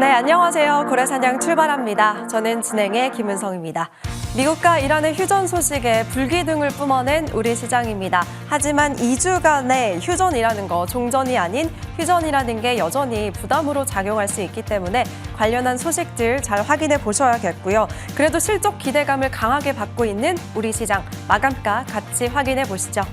네, 안녕하세요. 고래사냥 출발합니다. 저는 진행의 김은성입니다. 미국과 이란의 휴전 소식에 불기둥을 뿜어낸 우리 시장입니다. 하지만 2주간의 휴전이라는 거 종전이 아닌 휴전이라는 게 여전히 부담으로 작용할 수 있기 때문에 관련한 소식들 잘 확인해 보셔야겠고요. 그래도 실적 기대감을 강하게 받고 있는 우리 시장 마감가 같이 확인해 보시죠.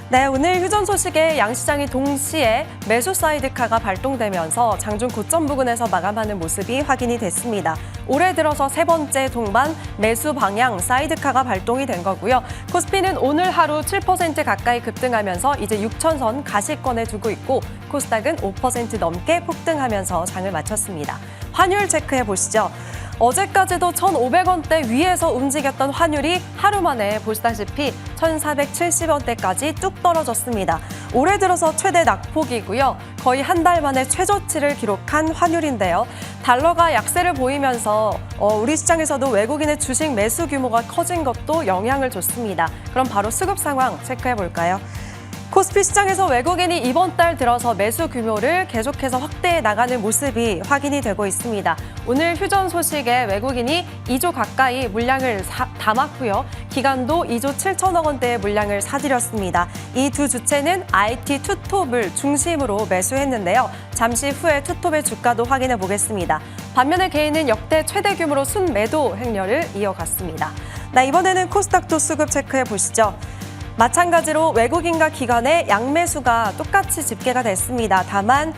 네, 오늘 휴전 소식에 양시장이 동시에 매수 사이드카가 발동되면서 장중 고점 부근에서 마감하는 모습이 확인이 됐습니다. 올해 들어서 세 번째 동반 매수 방향 사이드카가 발동이 된 거고요. 코스피는 오늘 하루 7% 가까이 급등하면서 이제 6천선 가시권에 두고 있고 코스닥은 5% 넘게 폭등하면서 장을 마쳤습니다. 환율 체크해 보시죠. 어제까지도 1,500원대 위에서 움직였던 환율이 하루 만에 보시다시피 1,470원대까지 뚝 떨어졌습니다. 올해 들어서 최대 낙폭이고요. 거의 한 달 만에 최저치를 기록한 환율인데요. 달러가 약세를 보이면서 우리 시장에서도 외국인의 주식 매수 규모가 커진 것도 영향을 줬습니다. 그럼 바로 수급 상황 체크해 볼까요? 코스피 시장에서 외국인이 이번 달 들어서 매수 규모를 계속해서 확대해 나가는 모습이 확인이 되고 있습니다. 오늘 휴전 소식에 외국인이 2조 가까이 물량을 담았고요. 기관도 2조 7천억 원대의 물량을 사들였습니다. 이 두 주체는 IT 투톱을 중심으로 매수했는데요. 잠시 후에 투톱의 주가도 확인해 보겠습니다. 반면에 개인은 역대 최대 규모로 순매도 행렬을 이어갔습니다. 이번에는 코스닥도 수급 체크해 보시죠. 마찬가지로 외국인과 기관의 양매수가 똑같이 집계가 됐습니다. 다만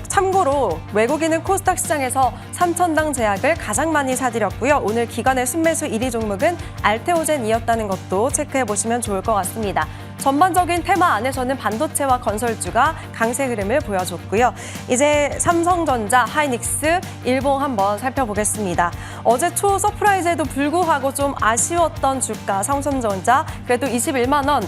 참고로 외국인은 코스닥 시장에서 3천당 제약을 가장 많이 사들였고요. 오늘 기관의 순매수 1위 종목은 알테오젠이었다는 것도 체크해 보시면 좋을 것 같습니다. 전반적인 테마 안에서는 반도체와 건설주가 강세 흐름을 보여줬고요. 이제 삼성전자, 하이닉스, 일봉 한번 살펴보겠습니다. 어제 초 서프라이즈에도 불구하고 좀 아쉬웠던 주가 삼성전자 그래도 21만 원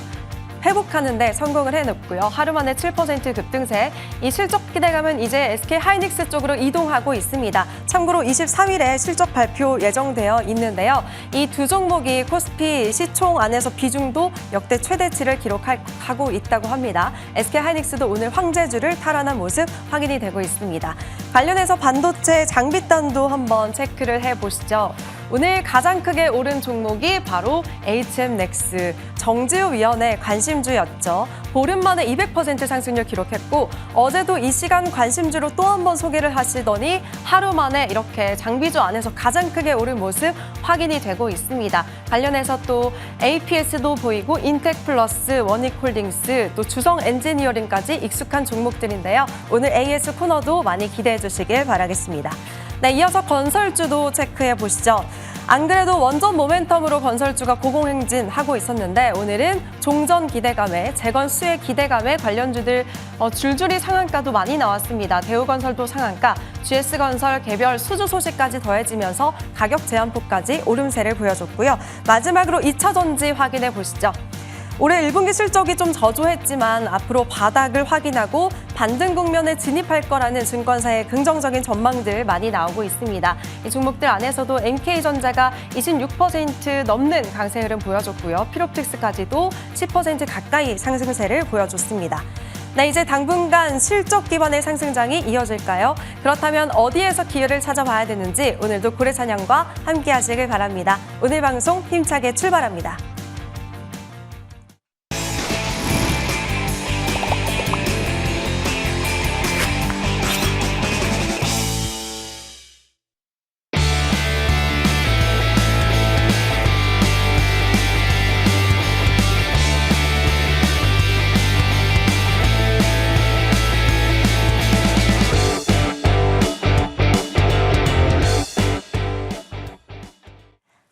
회복하는데 성공을 해냈고요. 하루 만에 7% 급등세. 이 실적 기대감은 이제 SK 하이닉스 쪽으로 이동하고 있습니다. 참고로 23일에 실적 발표 예정되어 있는데요. 이 두 종목이 코스피 시총 안에서 비중도 역대 최대치를 기록하고 있다고 합니다. SK 하이닉스도 오늘 황제주를 탈환한 모습 확인이 되고 있습니다. 관련해서 반도체 장비단도 한번 체크를 해보시죠. 오늘 가장 크게 오른 종목이 바로 HM넥스, 정지우위원회 관심주였죠. 보름 만에 200% 상승률 기록했고 어제도 이 시간 관심주로 또 한 번 소개를 하시더니 하루 만에 이렇게 장비주 안에서 가장 크게 오른 모습 확인이 되고 있습니다. 관련해서 또 APS도 보이고 인텍플러스, 원익홀딩스, 또 주성 엔지니어링까지 익숙한 종목들인데요. 오늘 AS 코너도 많이 기대해 주시길 바라겠습니다. 네, 이어서 건설주도 체크해 보시죠. 안 그래도 원전 모멘텀으로 건설주가 고공행진하고 있었는데 오늘은 종전 기대감에 재건 수혜 기대감에 관련주들 줄줄이 상한가도 많이 나왔습니다. 대우건설도 상한가, GS건설 개별 수주 소식까지 더해지면서 가격 제한폭까지 오름세를 보여줬고요. 마지막으로 2차 전지 확인해 보시죠. 올해 1분기 실적이 좀 저조했지만 앞으로 바닥을 확인하고 반등 국면에 진입할 거라는 증권사의 긍정적인 전망들 많이 나오고 있습니다. 이 종목들 안에서도 NK전자가 26% 넘는 강세 흐름 보여줬고요. 피롭틱스까지도 10% 가까이 상승세를 보여줬습니다. 네, 이제 당분간 실적 기반의 상승장이 이어질까요? 그렇다면 어디에서 기회를 찾아봐야 되는지 오늘도 고래사냥과 함께 하시길 바랍니다. 오늘 방송 힘차게 출발합니다.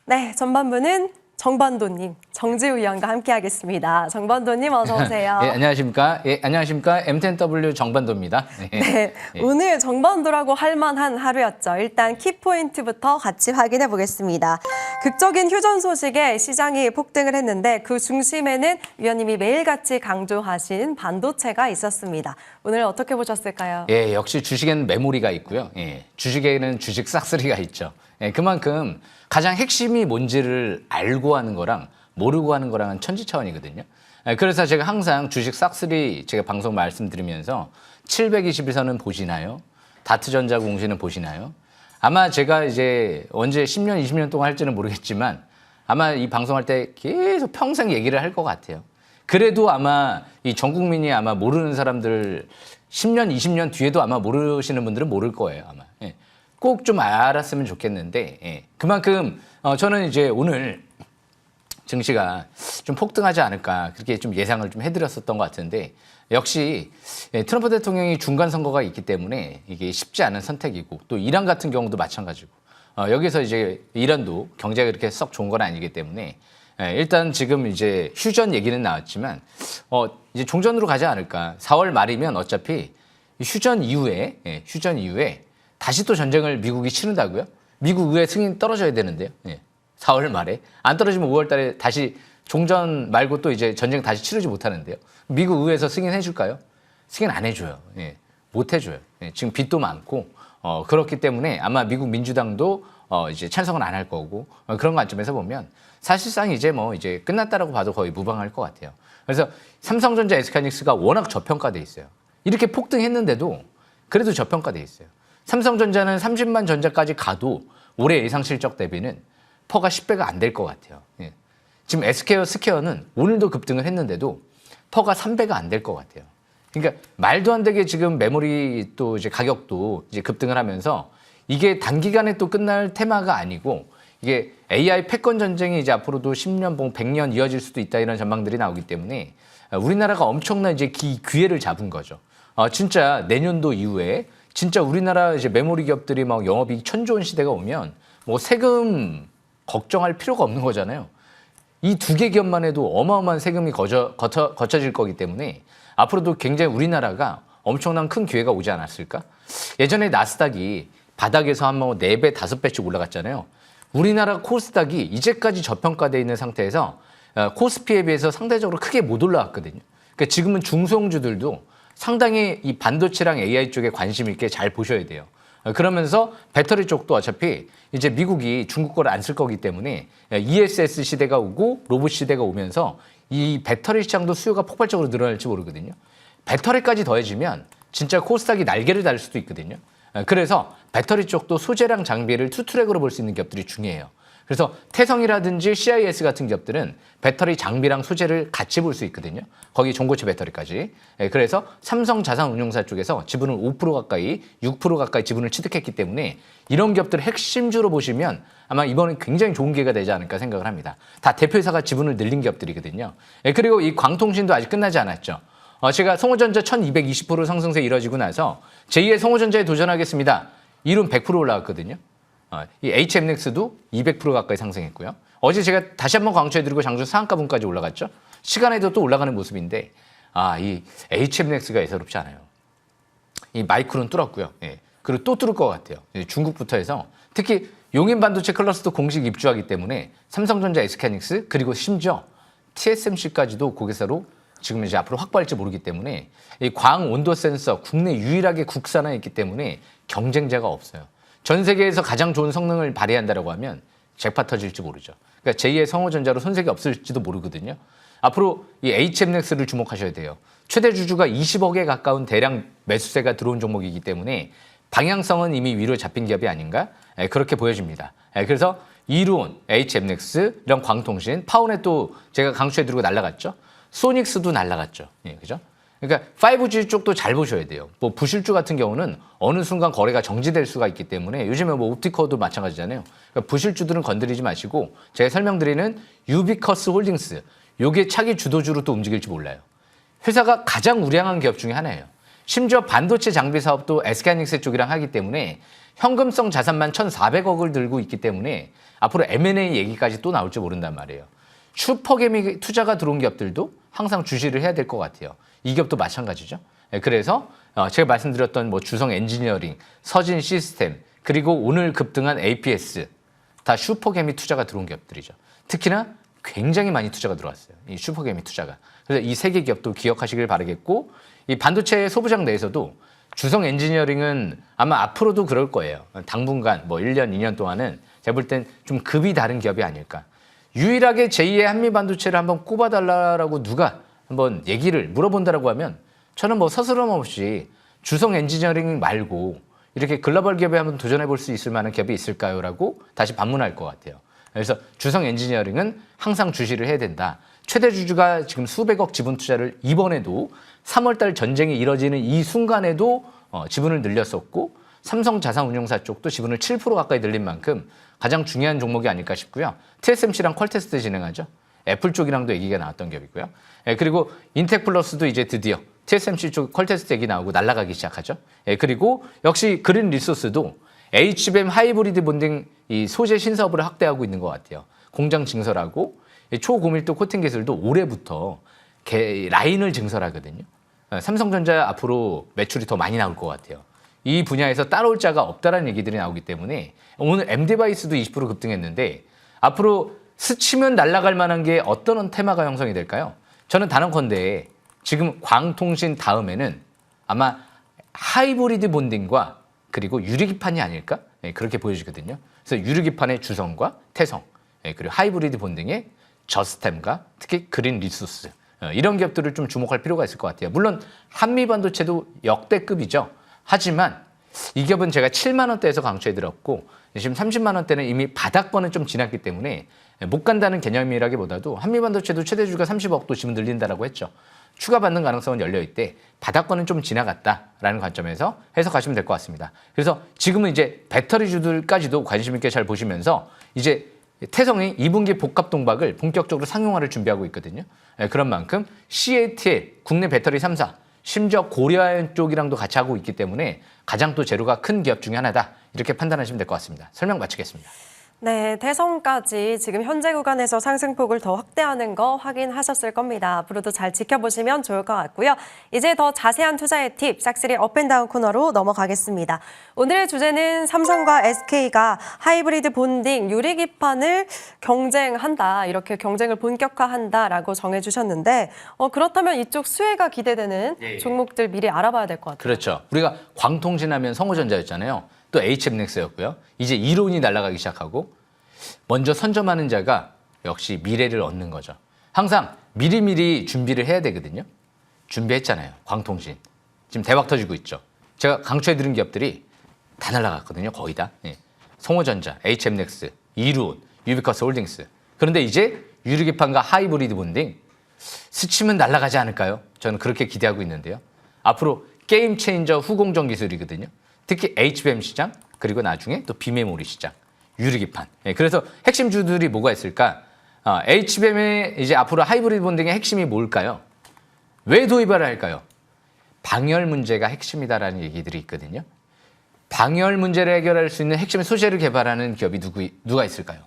네, 전반부는 정반도님, 정지우 위원과 함께하겠습니다. 정반도님 어서 오세요. 예, 안녕하십니까. 예, 안녕하십니까. M10W 정반도입니다. 네, 오늘 정반도라고 할 만한 하루였죠. 일단 키포인트부터 같이 확인해 보겠습니다. 극적인 휴전 소식에 시장이 폭등을 했는데 그 중심에는 위원님이 매일같이 강조하신 반도체가 있었습니다. 오늘 어떻게 보셨을까요? 예, 역시 주식에는 메모리가 있고요. 예, 주식에는 주식 싹쓸이가 있죠. 예, 그만큼 가장 핵심이 뭔지를 알고 하는 거랑 모르고 하는 거랑은 천지차원이거든요. 예, 그래서 제가 항상 주식 싹쓸이 제가 방송 말씀드리면서 720일선은 보시나요? 다트전자 공시는 보시나요? 아마 제가 이제 언제 10년, 20년 동안 할지는 모르겠지만 아마 이 방송할 때 계속 평생 얘기를 할 것 같아요. 그래도 아마 이 전 국민이 아마 모르는 사람들 10년, 20년 뒤에도 아마 모르시는 분들은 모를 거예요. 아마. 예. 꼭 좀 알았으면 좋겠는데 예. 그만큼 저는 이제 오늘 증시가 좀 폭등하지 않을까 그렇게 좀 예상을 좀 해드렸었던 것 같은데 역시 트럼프 대통령이 중간 선거가 있기 때문에 이게 쉽지 않은 선택이고 또 이란 같은 경우도 마찬가지고 여기서 이제 이란도 경제가 그렇게 썩 좋은 건 아니기 때문에 일단 지금 이제 휴전 얘기는 나왔지만 이제 종전으로 가지 않을까. 4월 말이면 어차피 휴전 이후에 다시 또 전쟁을 미국이 치른다고요? 미국 의회 승인 떨어져야 되는데요. 4월 말에 안 떨어지면 5월 달에 다시 종전 말고 또 이제 전쟁 다시 치르지 못하는데요. 미국 의회에서 승인해 줄까요? 승인 안 해줘요. 못 해줘요. 지금 빚도 많고 그렇기 때문에 아마 미국 민주당도 이제 찬성은 안 할 거고 그런 관점에서 보면 사실상 이제 뭐 이제 끝났다라고 봐도 거의 무방할 것 같아요. 그래서 삼성전자, SK하이닉스가 워낙 저평가돼 있어요. 이렇게 폭등했는데도 그래도 저평가돼 있어요. 삼성전자는 30만 전자까지 가도 올해 예상 실적 대비는 퍼가 10배가 안 될 것 같아요. 지금 SK와 스퀘어는 오늘도 급등을 했는데도 퍼가 3배가 안 될 것 같아요. 그러니까 말도 안 되게 지금 메모리 또 이제 가격도 이제 급등을 하면서 이게 단기간에 또 끝날 테마가 아니고 이게 AI 패권 전쟁이 이제 앞으로도 10년, 100년 이어질 수도 있다 이런 전망들이 나오기 때문에 우리나라가 엄청난 이제 기회를 잡은 거죠. 진짜 내년도 이후에 진짜 우리나라 이제 메모리 기업들이 막 영업이익 천조 원 시대가 오면 뭐 세금 걱정할 필요가 없는 거잖아요. 이 두 개 기업만 해도 어마어마한 세금이 거쳐질 거기 때문에 앞으로도 굉장히 우리나라가 엄청난 큰 기회가 오지 않았을까? 예전에 나스닥이 바닥에서 한 뭐 4배, 5배씩 올라갔잖아요. 우리나라 코스닥이 이제까지 저평가되어 있는 상태에서 코스피에 비해서 상대적으로 크게 못 올라왔거든요. 그러니까 지금은 중소형주들도 상당히 이 반도체랑 AI 쪽에 관심 있게 잘 보셔야 돼요. 그러면서 배터리 쪽도 어차피 이제 미국이 중국 거를 안 쓸 거기 때문에 ESS 시대가 오고 로봇 시대가 오면서 이 배터리 시장도 수요가 폭발적으로 늘어날지 모르거든요. 배터리까지 더해지면 진짜 코스닥이 날개를 달 수도 있거든요. 그래서 배터리 쪽도 소재랑 장비를 투트랙으로 볼 수 있는 기업들이 중요해요. 그래서 태성이라든지 CIS 같은 기업들은 배터리 장비랑 소재를 같이 볼 수 있거든요. 거기 전고체 배터리까지. 그래서 삼성 자산운용사 쪽에서 지분을 5% 가까이, 6% 가까이 지분을 취득했기 때문에 이런 기업들을 핵심주로 보시면 아마 이번에 굉장히 좋은 기회가 되지 않을까 생각을 합니다. 다 대표이사가 지분을 늘린 기업들이거든요. 그리고 이 광통신도 아직 끝나지 않았죠. 제가 성호전자 1220% 상승세 이뤄지고 나서 제2의 성호전자에 도전하겠습니다. 이론 100% 올라왔거든요. 이 HMX도 200% 가까이 상승했고요. 어제 제가 다시 한번 강조해드리고 장중 상한가분까지 올라갔죠. 시간에도 또 올라가는 모습인데 이 HMX가 예사롭지 않아요. 이 마이크론 뚫었고요. 그리고 또 뚫을 것 같아요. 중국부터 해서 특히 용인 반도체 클러스터 공식 입주하기 때문에 삼성전자, SK하이닉스 그리고 심지어 TSMC까지도 고객사로 지금 이제 앞으로 확보할지 모르기 때문에 이 광 온도 센서 국내 유일하게 국산화에 있기 때문에 경쟁자가 없어요. 전 세계에서 가장 좋은 성능을 발휘한다라고 하면 잭팟 터질지 모르죠. 그러니까 제2의 성호전자로 손색이 없을지도 모르거든요. 앞으로 이 HMX를 주목하셔야 돼요. 최대 주주가 20억에 가까운 대량 매수세가 들어온 종목이기 때문에 방향성은 이미 위로 잡힌 기업이 아닌가? 그렇게 보여집니다. 그래서 이루온, HMX, 이런 광통신, 파운에 또 제가 강추해드리고 날라갔죠. 소닉스도 날라갔죠. 그죠? 그러니까 5G 쪽도 잘 보셔야 돼요. 뭐 부실주 같은 경우는 어느 순간 거래가 정지될 수가 있기 때문에 요즘에 뭐 옵티커도 마찬가지잖아요. 그러니까 부실주들은 건드리지 마시고 제가 설명드리는 유비커스 홀딩스 요게 차기 주도주로 또 움직일지 몰라요. 회사가 가장 우량한 기업 중에 하나예요. 심지어 반도체 장비 사업도 SK하이닉스 쪽이랑 하기 때문에 현금성 자산만 1,400억을 들고 있기 때문에 앞으로 M&A 얘기까지 또 나올지 모른단 말이에요. 슈퍼개미 투자가 들어온 기업들도 항상 주시를 해야 될 것 같아요. 이 기업도 마찬가지죠. 그래서 제가 말씀드렸던 뭐 주성 엔지니어링, 서진 시스템, 그리고 오늘 급등한 APS 다 슈퍼개미 투자가 들어온 기업들이죠. 특히나 굉장히 많이 투자가 들어왔어요. 이 슈퍼개미 투자가. 그래서 이 세 개 기업도 기억하시길 바라겠고 이 반도체 소부장 내에서도 주성 엔지니어링은 아마 앞으로도 그럴 거예요. 당분간 뭐 1년, 2년 동안은 제가 볼 땐 좀 급이 다른 기업이 아닐까. 유일하게 제2의 한미반도체를 한번 꼽아달라고 누가 한번 얘기를 물어본다라고 하면 저는 뭐 서스럼 없이 주성 엔지니어링 말고 이렇게 글로벌 기업에 한번 도전해 볼 수 있을 만한 기업이 있을까요? 라고 다시 반문할 것 같아요. 그래서 주성 엔지니어링은 항상 주시를 해야 된다. 최대 주주가 지금 수백억 지분 투자를 이번에도 3월달 전쟁이 이뤄지는 이 순간에도 지분을 늘렸었고 삼성 자산운용사 쪽도 지분을 7% 가까이 늘린 만큼 가장 중요한 종목이 아닐까 싶고요. TSMC랑 퀄테스트 진행하죠. 애플 쪽이랑도 얘기가 나왔던 기업이고요. 그리고 인텍플러스도 이제 드디어 TSMC 쪽 퀄테스트 얘기 나오고 날아가기 시작하죠. 그리고 역시 그린 리소스도 HBM 하이브리드 본딩 이 소재 신사업을 확대하고 있는 것 같아요. 공장 증설하고 초고밀도 코팅 기술도 올해부터 라인을 증설하거든요. 삼성전자 앞으로 매출이 더 많이 나올 것 같아요. 이 분야에서 따라올 자가 없다라는 얘기들이 나오기 때문에 오늘 M디바이스도 20% 급등했는데 앞으로 스치면 날아갈 만한 게 어떤 테마가 형성이 될까요? 저는 단언컨대 지금 광통신 다음에는 아마 하이브리드 본딩과 그리고 유리기판이 아닐까? 그렇게 보여지거든요. 그래서 유리기판의 주성과 태성, 그리고 하이브리드 본딩의 저스템과 특히 그린 리소스 이런 기업들을 좀 주목할 필요가 있을 것 같아요. 물론 한미반도체도 역대급이죠. 하지만 이 기업은 제가 7만 원대에서 강추해드렸고 지금 30만 원대는 이미 바닥권은 좀 지났기 때문에 못 간다는 개념이라기보다도 한미반도체도 최대주가 30억도 지금 늘린다라고 했죠. 추가받는 가능성은 열려있대 바닥권은 좀 지나갔다라는 관점에서 해석하시면 될 것 같습니다. 그래서 지금은 이제 배터리주들까지도 관심 있게 잘 보시면서 이제 태성이 2분기 복합 동박을 본격적으로 상용화를 준비하고 있거든요. 그런 만큼 CATL, 국내 배터리 3사, 심지어 고려아연 쪽이랑도 같이 하고 있기 때문에 가장 또 재료가 큰 기업 중에 하나다. 이렇게 판단하시면 될 것 같습니다. 설명 마치겠습니다. 네, 태성까지 지금 현재 구간에서 상승폭을 더 확대하는 거 확인하셨을 겁니다. 앞으로도 잘 지켜보시면 좋을 것 같고요. 이제 더 자세한 투자의 팁, 싹쓸이 업앤다운 코너로 넘어가겠습니다. 오늘의 주제는 삼성과 SK가 하이브리드 본딩 유리기판을 경쟁한다, 이렇게 경쟁을 본격화한다라고 정해주셨는데 그렇다면 이쪽 수혜가 기대되는 종목들 미리 알아봐야 될 것 같아요. 그렇죠. 우리가 광통신하면 성호전자였잖아요. 또 HM넥스였고요. 이제 이론이 날아가기 시작하고 먼저 선점하는 자가 역시 미래를 얻는 거죠. 항상 미리미리 준비를 해야 되거든요. 준비했잖아요. 광통신. 지금 대박 터지고 있죠. 제가 강추해드린 기업들이 다 날아갔거든요. 거의 다. 성호전자, HM넥스, 이루온, 유비커스 홀딩스. 그런데 이제 유리기판과 하이브리드 본딩 스치면 날아가지 않을까요? 저는 그렇게 기대하고 있는데요. 앞으로 게임 체인저 후공정 기술이거든요. 특히 HBM 시장, 그리고 나중에 또 비메모리 시장, 유리기판. 그래서 핵심 주들이 뭐가 있을까? HBM의 이제 앞으로 하이브리드 본딩의 핵심이 뭘까요? 왜 도입을 할까요? 방열 문제가 핵심이다라는 얘기들이 있거든요. 방열 문제를 해결할 수 있는 핵심 소재를 개발하는 기업이 누가 있을까요?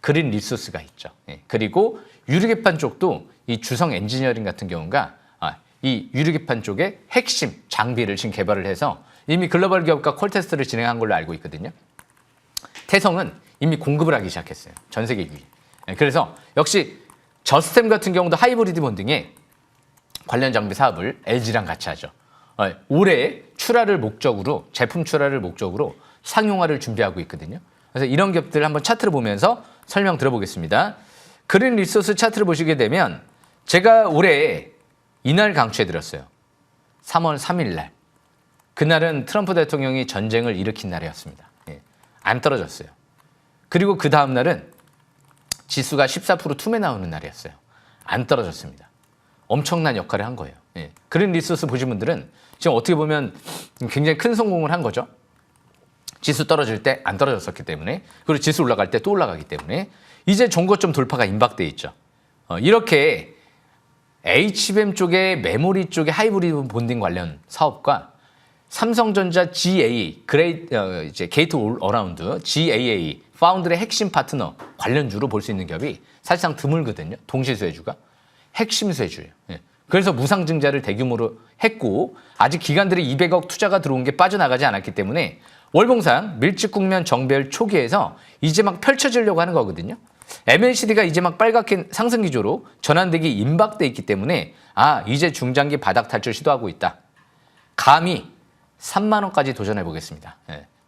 그린 리소스가 있죠. 그리고 유리기판 쪽도 이 주성 엔지니어링 같은 경우가 이 유리기판 쪽에 핵심 장비를 지금 개발을 해서 이미 글로벌 기업과 퀄테스트를 진행한 걸로 알고 있거든요. 태성은 이미 공급을 하기 시작했어요. 전 세계 2위. 그래서 역시 저스템 같은 경우도 하이브리드 본딩에 관련 장비 사업을 LG랑 같이 하죠. 올해 출하를 목적으로, 제품 출하를 목적으로 상용화를 준비하고 있거든요. 그래서 이런 기업들 한번 차트를 보면서 설명 들어보겠습니다. 그린 리소스 차트를 보시게 되면 제가 올해 이날 강추해드렸어요. 3월 3일 날. 그날은 트럼프 대통령이 전쟁을 일으킨 날이었습니다. 안 떨어졌어요. 그리고 그 다음 날은 지수가 14% 툼에 나오는 날이었어요. 안 떨어졌습니다. 엄청난 역할을 한 거예요. 그린 리소스 보신 분들은 지금 어떻게 보면 굉장히 큰 성공을 한 거죠. 지수 떨어질 때 안 떨어졌었기 때문에, 그리고 지수 올라갈 때 또 올라가기 때문에 이제 종고점 돌파가 임박돼 있죠. 이렇게 HBM 쪽에 메모리 쪽에 하이브리드 본딩 관련 사업과 삼성전자 GAA, 게이트 올 어라운드, GAA, 파운드의 핵심 파트너 관련주로 볼 수 있는 기업이 사실상 드물거든요. 동시수혜주가. 핵심 수혜주예요. 그래서 무상증자를 대규모로 했고 아직 기관들이 200억 투자가 들어온 게 빠져나가지 않았기 때문에 월봉상 밀집국면 정배열 초기에서 이제 막 펼쳐지려고 하는 거거든요. MLCD가 이제 막 빨갛게 상승 기조로 전환되기 임박돼 있기 때문에 이제 중장기 바닥 탈출 시도하고 있다. 감히 3만 원까지 도전해 보겠습니다.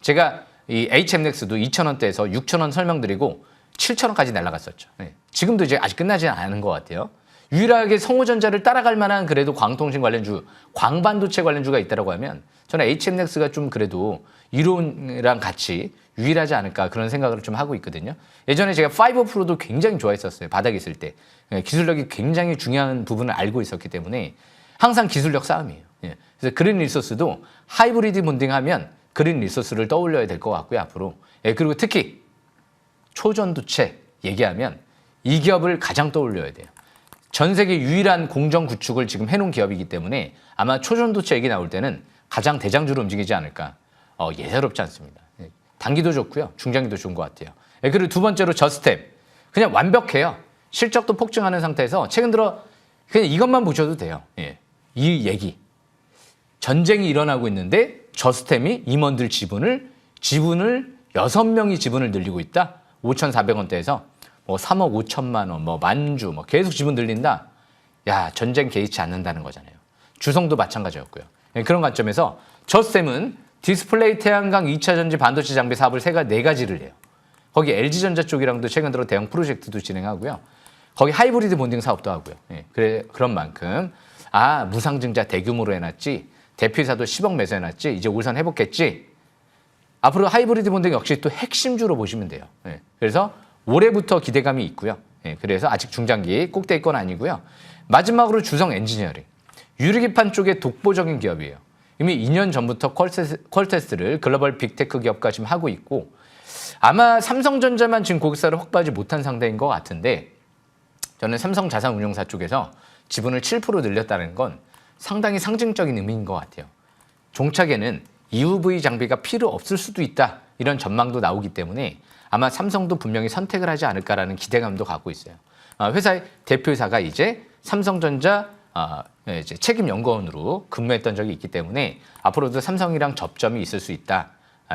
제가 이 HM넥스도 2,000원대에서 6,000원 설명드리고 7,000원까지 날아갔었죠. 지금도 이제 아직 끝나지 않은 것 같아요. 유일하게 성우전자를 따라갈 만한 그래도 광통신 관련주, 광반도체 관련주가 있다라고 하면 저는 HMX가 좀 그래도 이론이랑 같이 유일하지 않을까 그런 생각을 좀 하고 있거든요. 예전에 제가 5%도 굉장히 좋아했었어요. 바닥에 있을 때. 기술력이 굉장히 중요한 부분을 알고 있었기 때문에 항상 기술력 싸움이에요. 그래서 그린 리소스도 하이브리드 본딩하면 그린 리소스를 떠올려야 될 것 같고요. 앞으로. 그리고 특히 초전도체 얘기하면 이 기업을 가장 떠올려야 돼요. 전 세계 유일한 공정 구축을 지금 해놓은 기업이기 때문에 아마 초전도체 얘기 나올 때는 가장 대장주로 움직이지 않을까. 예사롭지 않습니다. 단기도 좋고요. 중장기도 좋은 것 같아요. 그리고 두 번째로 저스텝. 그냥 완벽해요. 실적도 폭증하는 상태에서 최근 들어 그냥 이것만 보셔도 돼요. 이 얘기. 전쟁이 일어나고 있는데 저스템이 임원들 지분을 6명이 지분을 늘리고 있다. 5,400원대에서 뭐 3억 5천만 원, 뭐 만주, 뭐 계속 지분 늘린다. 야, 전쟁 개의치 않는다는 거잖아요. 주성도 마찬가지였고요. 그런 관점에서 저스템은 디스플레이, 태양광, 2차 전지, 반도체 장비 사업을 네 가지를 해요. 거기 LG전자 쪽이랑도 최근 들어 대형 프로젝트도 진행하고요. 거기 하이브리드 본딩 사업도 하고요. 그런 만큼 무상증자 대규모로 해놨지, 대표이사도 10억 매수해놨지, 이제 올선 회복했지. 앞으로 하이브리드 본딩 역시 또 핵심주로 보시면 돼요. 그래서 올해부터 기대감이 있고요. 그래서 아직 중장기 꼭대기권 아니고요. 마지막으로 주성 엔지니어링. 유리기판 쪽의 독보적인 기업이에요. 이미 2년 전부터 퀄테스트를 글로벌 빅테크 기업과 지금 하고 있고 아마 삼성전자만 지금 고객사를 확보하지 못한 상태인 것 같은데 저는 삼성자산운용사 쪽에서 지분을 7% 늘렸다는 건 상당히 상징적인 의미인 것 같아요. 종착에는 EUV 장비가 필요 없을 수도 있다. 이런 전망도 나오기 때문에 아마 삼성도 분명히 선택을 하지 않을까라는 기대감도 갖고 있어요. 회사의 대표이사가 이제 삼성전자 이제 책임연구원으로 근무했던 적이 있기 때문에 앞으로도 삼성이랑 접점이 있을 수 있다.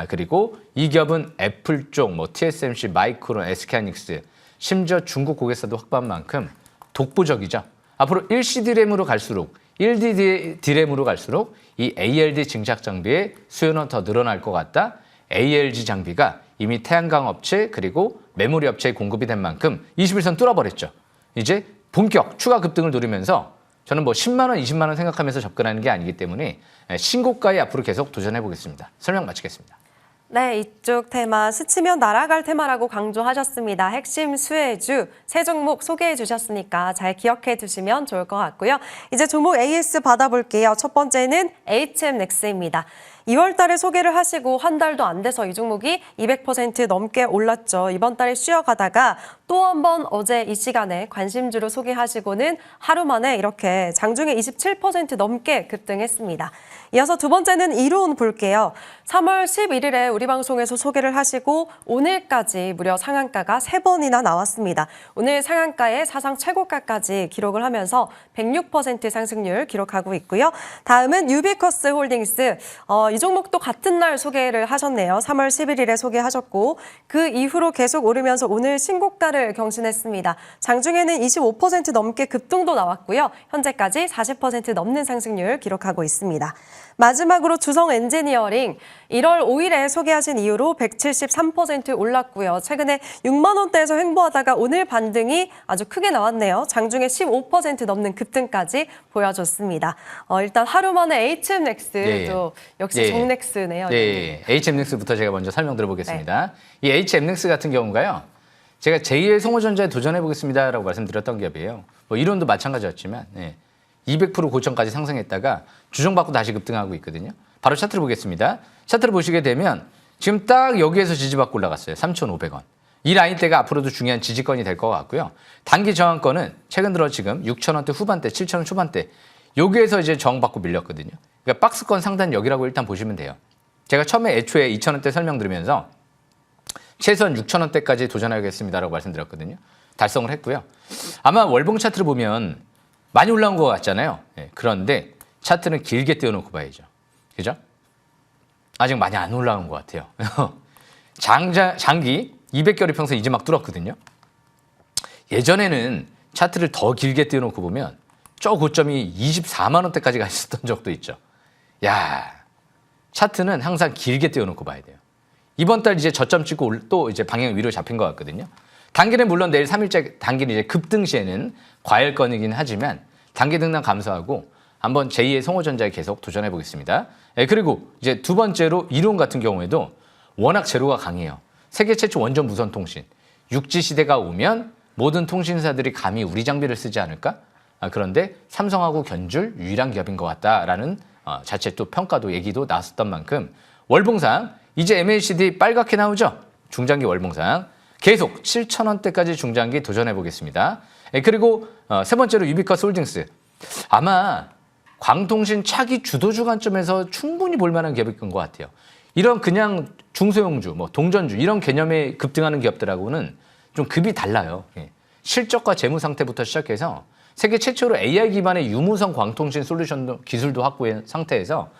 그리고 이 기업은 애플 쪽, TSMC, 마이크론, SK하이닉스, 심지어 중국 고객사도 확보한 만큼 독보적이죠. 앞으로 1CD램으로 갈수록 1DD램으로 갈수록 이 ALD 증착 장비의 수요는 더 늘어날 것 같다. ALG 장비가 이미 태양광 업체 그리고 메모리 업체에 공급이 된 만큼 21선 뚫어버렸죠. 이제 본격 추가 급등을 노리면서 저는 10만 원, 20만 원 생각하면서 접근하는 게 아니기 때문에 신고가에 앞으로 계속 도전해 보겠습니다. 설명 마치겠습니다. 네, 이쪽 테마 스치면 날아갈 테마라고 강조하셨습니다. 핵심 수혜주 세 종목 소개해 주셨으니까 잘 기억해 두시면 좋을 것 같고요. 이제 종목 AS 받아볼게요. 첫 번째는 HMX입니다. 2월 달에 소개를 하시고 한 달도 안 돼서 이 종목이 200% 넘게 올랐죠. 이번 달에 쉬어가다가 또 한 번 어제 이 시간에 관심주로 소개하시고는 하루 만에 이렇게 장중에 27% 넘게 급등했습니다. 이어서 두 번째는 이론 볼게요. 3월 11일에 우리 방송에서 소개를 하시고 오늘까지 무려 상한가가 3번이나 나왔습니다. 오늘 상한가에 사상 최고가까지 기록을 하면서 106% 상승률 기록하고 있고요. 다음은 유비커스 홀딩스. 이 종목도 같은 날 소개를 하셨네요. 3월 11일에 소개하셨고 그 이후로 계속 오르면서 오늘 신고가를 경신했습니다. 장중에는 25% 넘게 급등도 나왔고요. 현재까지 40% 넘는 상승률 기록하고 있습니다. 마지막으로 주성 엔지니어링 1월 5일에 소개하신 이후로 173% 올랐고요. 최근에 6만 원대에서 횡보하다가 오늘 반등이 아주 크게 나왔네요. 장중에 15% 넘는 급등까지 보여줬습니다. 일단 하루 만에 HMX도 역시 정넥스네요. HMX부터 제가 먼저 설명드려보겠습니다. 이 HMX 같은 경우가요. 제가 제2의 성우전자에 도전해보겠습니다라고 말씀드렸던 기업이에요. 이론도 마찬가지였지만 200% 고점까지 상승했다가 주종받고 다시 급등하고 있거든요. 바로 차트를 보겠습니다. 차트를 보시게 되면 지금 딱 여기에서 지지받고 올라갔어요. 3,500원. 이 라인대가 앞으로도 중요한 지지권이 될 것 같고요. 단기 저항권은 최근 들어 지금 6,000원대 후반대, 7,000원 초반대 여기에서 이제 저항받고 밀렸거든요. 그러니까 박스권 상단 여기라고 일단 보시면 돼요. 제가 처음에 애초에 2,000원대 설명드리면서 최소한 6,000원대까지 도전하겠습니다라고 말씀드렸거든요. 달성을 했고요. 아마 월봉 차트를 보면 많이 올라온 것 같잖아요. 그런데 차트는 길게 띄워놓고 봐야죠. 그죠? 아직 많이 안 올라온 것 같아요. 장기 200개월 이평선 이제 막 뚫었거든요. 예전에는 차트를 더 길게 띄워놓고 보면 저 고점이 24만 원대까지 가 있었던 적도 있죠. 야, 차트는 항상 길게 띄워놓고 봐야 돼요. 이번 달 이제 저점 찍고 또 이제 방향 위로 잡힌 것 같거든요. 단기는 물론 내일 3일째 단기는 이제 급등 시에는 과열권이긴 하지만 단기 등락 감소하고 한번 제2의 성호전자에 계속 도전해 보겠습니다. 그리고 이제 두 번째로 이론 같은 경우에도 워낙 재료가 강해요. 세계 최초 원전 무선 통신. 6G 시대가 오면 모든 통신사들이 감히 우리 장비를 쓰지 않을까? 그런데 삼성하고 견줄 유일한 기업인 것 같다라는 자체 또 평가도 얘기도 나왔었던 만큼 월봉상 이제 MACD 빨갛게 나오죠? 중장기 월봉상 계속 7,000원대까지 중장기 도전해 보겠습니다. 그리고 세 번째로 유비커스 홀딩스. 아마 광통신 차기 주도주 관점에서 충분히 볼만한 기업일 것 같아요. 이런 그냥 중소형주, 뭐 동전주 이런 개념에 급등하는 기업들하고는 좀 급이 달라요. 실적과 재무 상태부터 시작해서 세계 최초로 AI 기반의 유무선 광통신 솔루션 기술도 확보한 상태에서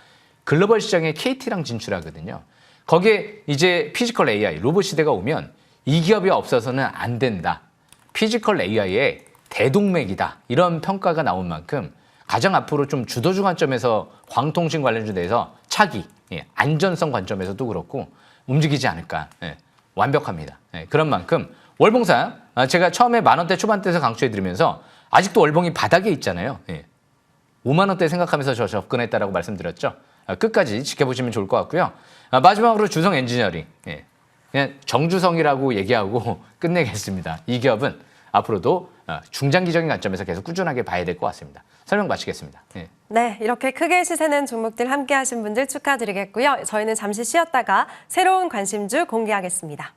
글로벌 시장에 KT랑 진출하거든요. 거기에 이제 피지컬 AI, 로봇 시대가 오면 이 기업이 없어서는 안 된다. 피지컬 AI의 대동맥이다. 이런 평가가 나온 만큼 가장 앞으로 좀 주도주 관점에서 광통신 관련주 내에서 차기, 안전성 관점에서도 그렇고 움직이지 않을까. 완벽합니다. 그런 만큼 월봉상 제가 처음에 10,000원대 초반대에서 강추해드리면서 아직도 월봉이 바닥에 있잖아요. 5만 원대 생각하면서 저 접근했다라고 말씀드렸죠. 끝까지 지켜보시면 좋을 것 같고요. 마지막으로 주성 엔지니어링. 그냥 정주성이라고 얘기하고 끝내겠습니다. 이 기업은 앞으로도 중장기적인 관점에서 계속 꾸준하게 봐야 될 것 같습니다. 설명 마치겠습니다. 네, 이렇게 크게 시세는 종목들 함께 하신 분들 축하드리겠고요. 저희는 잠시 쉬었다가 새로운 관심주 공개하겠습니다.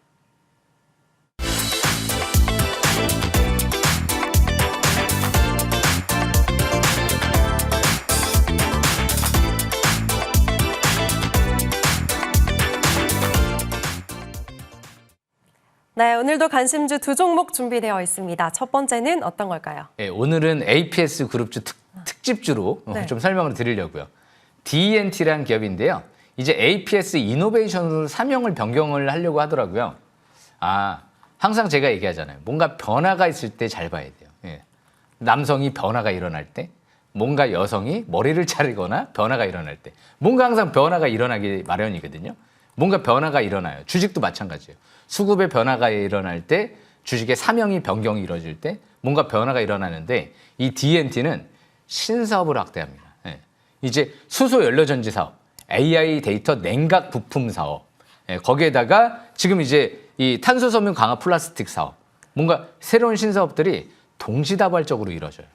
네, 오늘도 관심주 두 종목 준비되어 있습니다. 첫 번째는 어떤 걸까요? 오늘은 APS 그룹주 특집주로 네. 좀 설명을 드리려고요. DNT라는 기업인데요. 이제 APS 이노베이션으로 사명을 변경을 하려고 하더라고요. 항상 제가 얘기하잖아요. 뭔가 변화가 있을 때 잘 봐야 돼요. 남성이 변화가 일어날 때, 뭔가 여성이 머리를 자르거나 변화가 일어날 때, 뭔가 항상 변화가 일어나기 마련이거든요. 뭔가 변화가 일어나요. 주식도 마찬가지예요. 수급의 변화가 일어날 때, 주식의 사명이 변경이 이루어질 때 뭔가 변화가 일어나는데 이 DNT는 신사업을 확대합니다. 이제 수소 연료전지 사업, AI 데이터 냉각 부품 사업, 거기에다가 지금 이제 이 탄소섬유 강화 플라스틱 사업, 뭔가 새로운 신사업들이 동시다발적으로 이루어져요.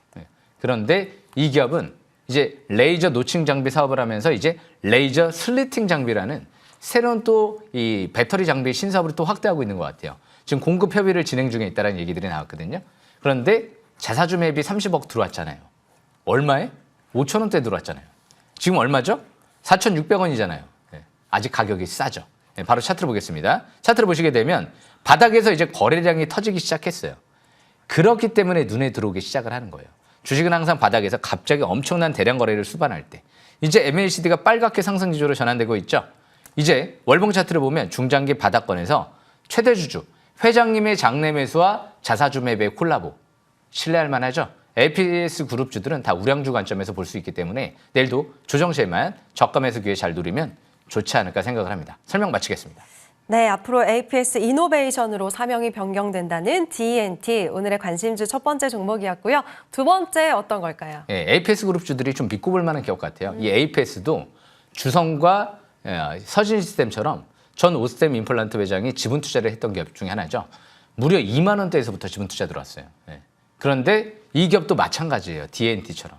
그런데 이 기업은 이제 레이저 노칭 장비 사업을 하면서 이제 레이저 슬리팅 장비라는 새로운 또 이 배터리 장비 신사업을 또 확대하고 있는 것 같아요. 지금 공급 협의를 진행 중에 있다는 얘기들이 나왔거든요. 그런데 자사주 매입이 30억 들어왔잖아요. 얼마에? 5,000원대 들어왔잖아요. 지금 얼마죠? 4,600원이잖아요. 아직 가격이 싸죠. 바로 차트를 보겠습니다. 차트를 보시게 되면 바닥에서 이제 거래량이 터지기 시작했어요. 그렇기 때문에 눈에 들어오기 시작을 하는 거예요. 주식은 항상 바닥에서 갑자기 엄청난 대량 거래를 수반할 때 이제 MACD가 빨갛게 상승 기조로 전환되고 있죠. 이제 월봉 차트를 보면 중장기 바닥권에서 최대 주주, 회장님의 장내 매수와 자사주 매입의 콜라보. 신뢰할 만하죠? APS 그룹주들은 다 우량주 관점에서 볼 수 있기 때문에 내일도 조정 시에만 저가 매수 기회 잘 누리면 좋지 않을까 생각을 합니다. 설명 마치겠습니다. 네, 앞으로 APS 이노베이션으로 사명이 변경된다는 DNT, 오늘의 관심주 첫 번째 종목이었고요. 두 번째 어떤 걸까요? APS 그룹주들이 좀 믿고 볼 만한 기업 같아요. 이 APS도 주성과 서진 시스템처럼 전 오스템 임플란트 회장이 지분 투자를 했던 기업 중에 하나죠. 무려 2만 원대에서부터 지분 투자 들어왔어요. 그런데 이 기업도 마찬가지예요. DNT처럼.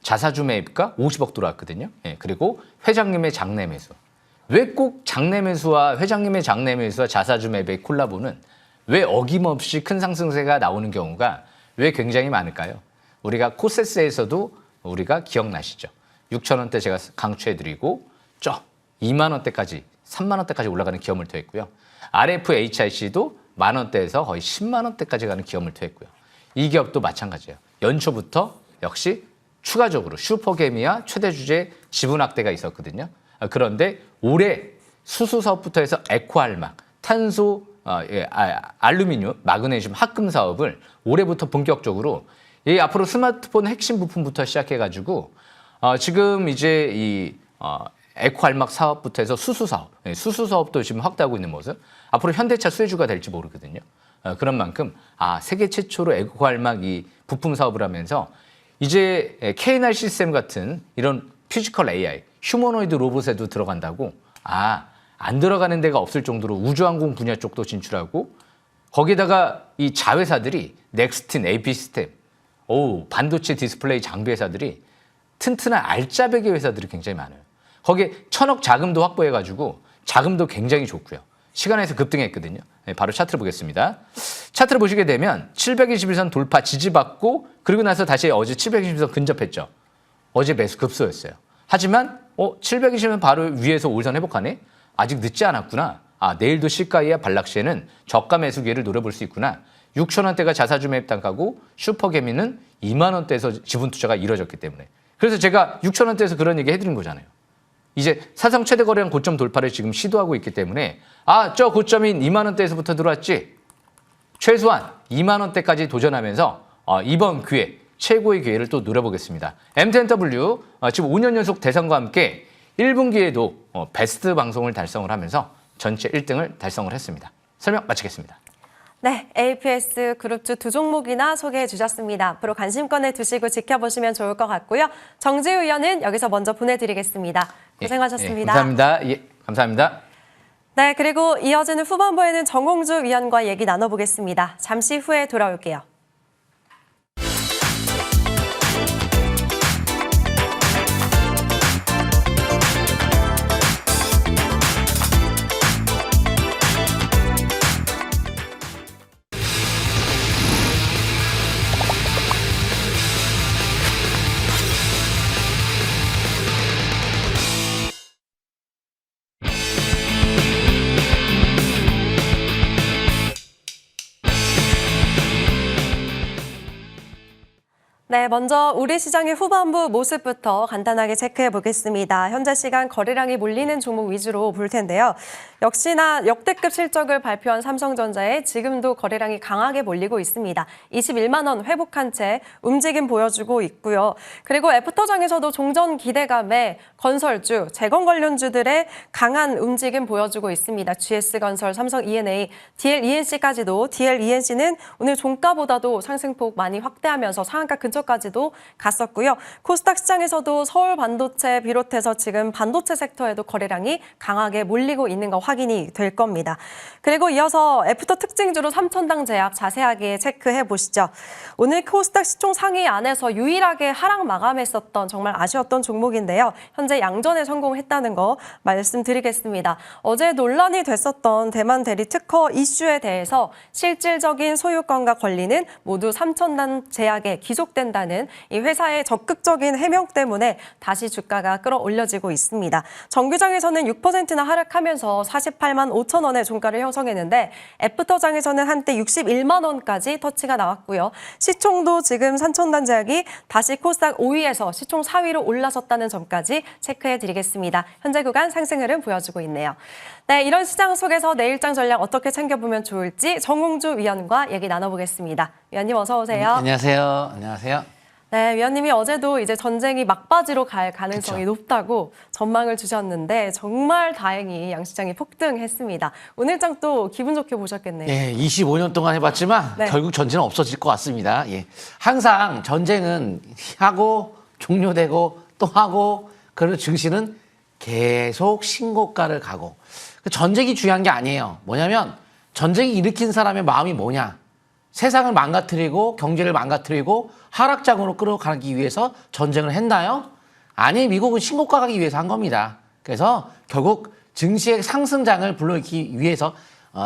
자사주 매입가 50억 들어왔거든요. 그리고 회장님의 장내 매수. 왜 꼭 장내 매수와 회장님의 장내 매수와 자사주 매입의 콜라보는 왜 어김없이 큰 상승세가 나오는 경우가 왜 굉장히 많을까요? 우리가 코세스에서도 우리가 기억나시죠? 6,000원대 제가 강추해드리고 2만 원대까지 3만 원대까지 올라가는 기업을 토했고요. RFHIC도 만 원대에서 거의 10만 원대까지 가는 기업을 토했고요. 이 기업도 마찬가지예요. 연초부터 역시 추가적으로 슈퍼개미와 최대 주제 지분 확대가 있었거든요. 그런데 올해 수소 사업부터 해서 에코알막, 탄소, 알루미늄, 마그네슘 합금 사업을 올해부터 본격적으로 앞으로 스마트폰 핵심 부품부터 시작해가지고 지금 이제 이 에코알막 사업부터 해서 수소 사업, 수소 사업도 지금 확대하고 있는 모습. 앞으로 현대차 수혜주가 될지 모르거든요. 그런 만큼 세계 최초로 에코알막 이 부품 사업을 하면서 이제 K&R 시스템 같은 이런 피지컬 AI, 휴머노이드 로봇에도 들어간다고 안 들어가는 데가 없을 정도로 우주항공 분야 쪽도 진출하고 거기다가 이 자회사들이 넥스틴, AP 시스템, 반도체 디스플레이 장비 회사들이 튼튼한 알짜배기 회사들이 굉장히 많아요. 거기에 1,000억 자금도 확보해가지고 자금도 굉장히 좋고요. 시간에서 급등했거든요. 바로 차트를 보겠습니다. 차트를 보시게 되면 721선 돌파 지지받고 그리고 나서 다시 어제 721선 근접했죠. 어제 매수 급소였어요. 하지만 720선 바로 위에서 5일선 회복하네? 아직 늦지 않았구나. 내일도 시가이와 발락시에는 저가 매수 기회를 노려볼 수 있구나. 6,000원대가 자사주 매입 단가고 슈퍼개미는 2만 원대에서 지분 투자가 이루어졌기 때문에. 그래서 제가 6,000원대에서 그런 얘기 해드린 거잖아요. 이제 사상 최대 거래량 고점 돌파를 지금 시도하고 있기 때문에 저 고점인 2만 원대에서부터 들어왔지. 최소한 2만 원대까지 도전하면서 이번 기회, 최고의 기회를 또 노려보겠습니다. M10W 지금 5년 연속 대상과 함께 1분기에도 베스트 방송을 달성을 하면서 전체 1등을 달성을 했습니다. 설명 마치겠습니다. 네, APS 그룹주 두 종목이나 소개해 주셨습니다. 앞으로 관심권을 두시고 지켜보시면 좋을 것 같고요. 정지우 위원은 여기서 먼저 보내드리겠습니다. 고생하셨습니다. 감사합니다. 감사합니다. 네, 그리고 이어지는 후반부에는 정홍주 위원과 얘기 나눠보겠습니다. 잠시 후에 돌아올게요. 네, 먼저 우리 시장의 후반부 모습부터 간단하게 체크해 보겠습니다. 현재 시간 거래량이 몰리는 종목 위주로 볼 텐데요. 역시나 역대급 실적을 발표한 삼성전자에 지금도 거래량이 강하게 몰리고 있습니다. 21만 원 회복한 채 움직임 보여주고 있고요. 그리고 애프터장에서도 종전 기대감에 건설주, 재건 관련주들의 강한 움직임 보여주고 있습니다. GS건설, 삼성 E&A, DL-ENC까지도 DL-ENC는 오늘 종가보다도 상승폭 많이 확대하면서 상한가 근처까지도 갔었고요. 코스닥 시장에서도 서울 반도체 비롯해서 지금 반도체 섹터에도 거래량이 강하게 몰리고 있는 거 확인이 될 겁니다. 그리고 이어서 애프터 특징주로 삼천당 제약 자세하게 체크해 보시죠. 오늘 코스닥 시총 상위 안에서 유일하게 하락 마감했었던 정말 아쉬웠던 종목인데요. 현재 양전에 성공했다는 거 말씀드리겠습니다. 어제 논란이 됐었던 대만 대리 특허 이슈에 대해서 실질적인 소유권과 권리는 모두 삼천당 제약에 기속된다는 이 회사의 적극적인 해명 때문에 다시 주가가 끌어올려지고 있습니다. 정규장에서는 6%나 하락하면서 48만 5천 원의 종가를 형성했는데 애프터장에서는 한때 61만 원까지 터치가 나왔고요. 시총도 지금 삼천당 제약이 다시 코스닥 5위에서 시총 4위로 올라섰다는 점까지 체크해드리겠습니다. 현재 구간 상승 흐름 보여주고 있네요. 네, 이런 시장 속에서 내일장 전략 어떻게 챙겨보면 좋을지 정홍주 위원과 얘기 나눠보겠습니다. 위원님 어서 오세요. 안녕하세요. 안녕하세요. 네, 위원님이 어제도 이제 전쟁이 막바지로 갈 가능성이 높다고 전망을 주셨는데 정말 다행히 양시장이 폭등했습니다. 오늘장 또 기분 좋게 보셨겠네요. 예, 25년 동안 해봤지만 네. 결국 전쟁은 없어질 것 같습니다. 예, 항상 전쟁은 하고 종료되고 또 하고 그리고 증시는 계속 신고가를 가고 전쟁이 중요한 게 아니에요. 뭐냐면 전쟁이 일으킨 사람의 마음이 뭐냐. 세상을 망가뜨리고 경제를 망가뜨리고 하락장으로 끌어가기 위해서 전쟁을 했나요? 아니, 미국은 신고가 가기 위해서 한 겁니다. 그래서 결국 증시의 상승장을 불러일으키기 위해서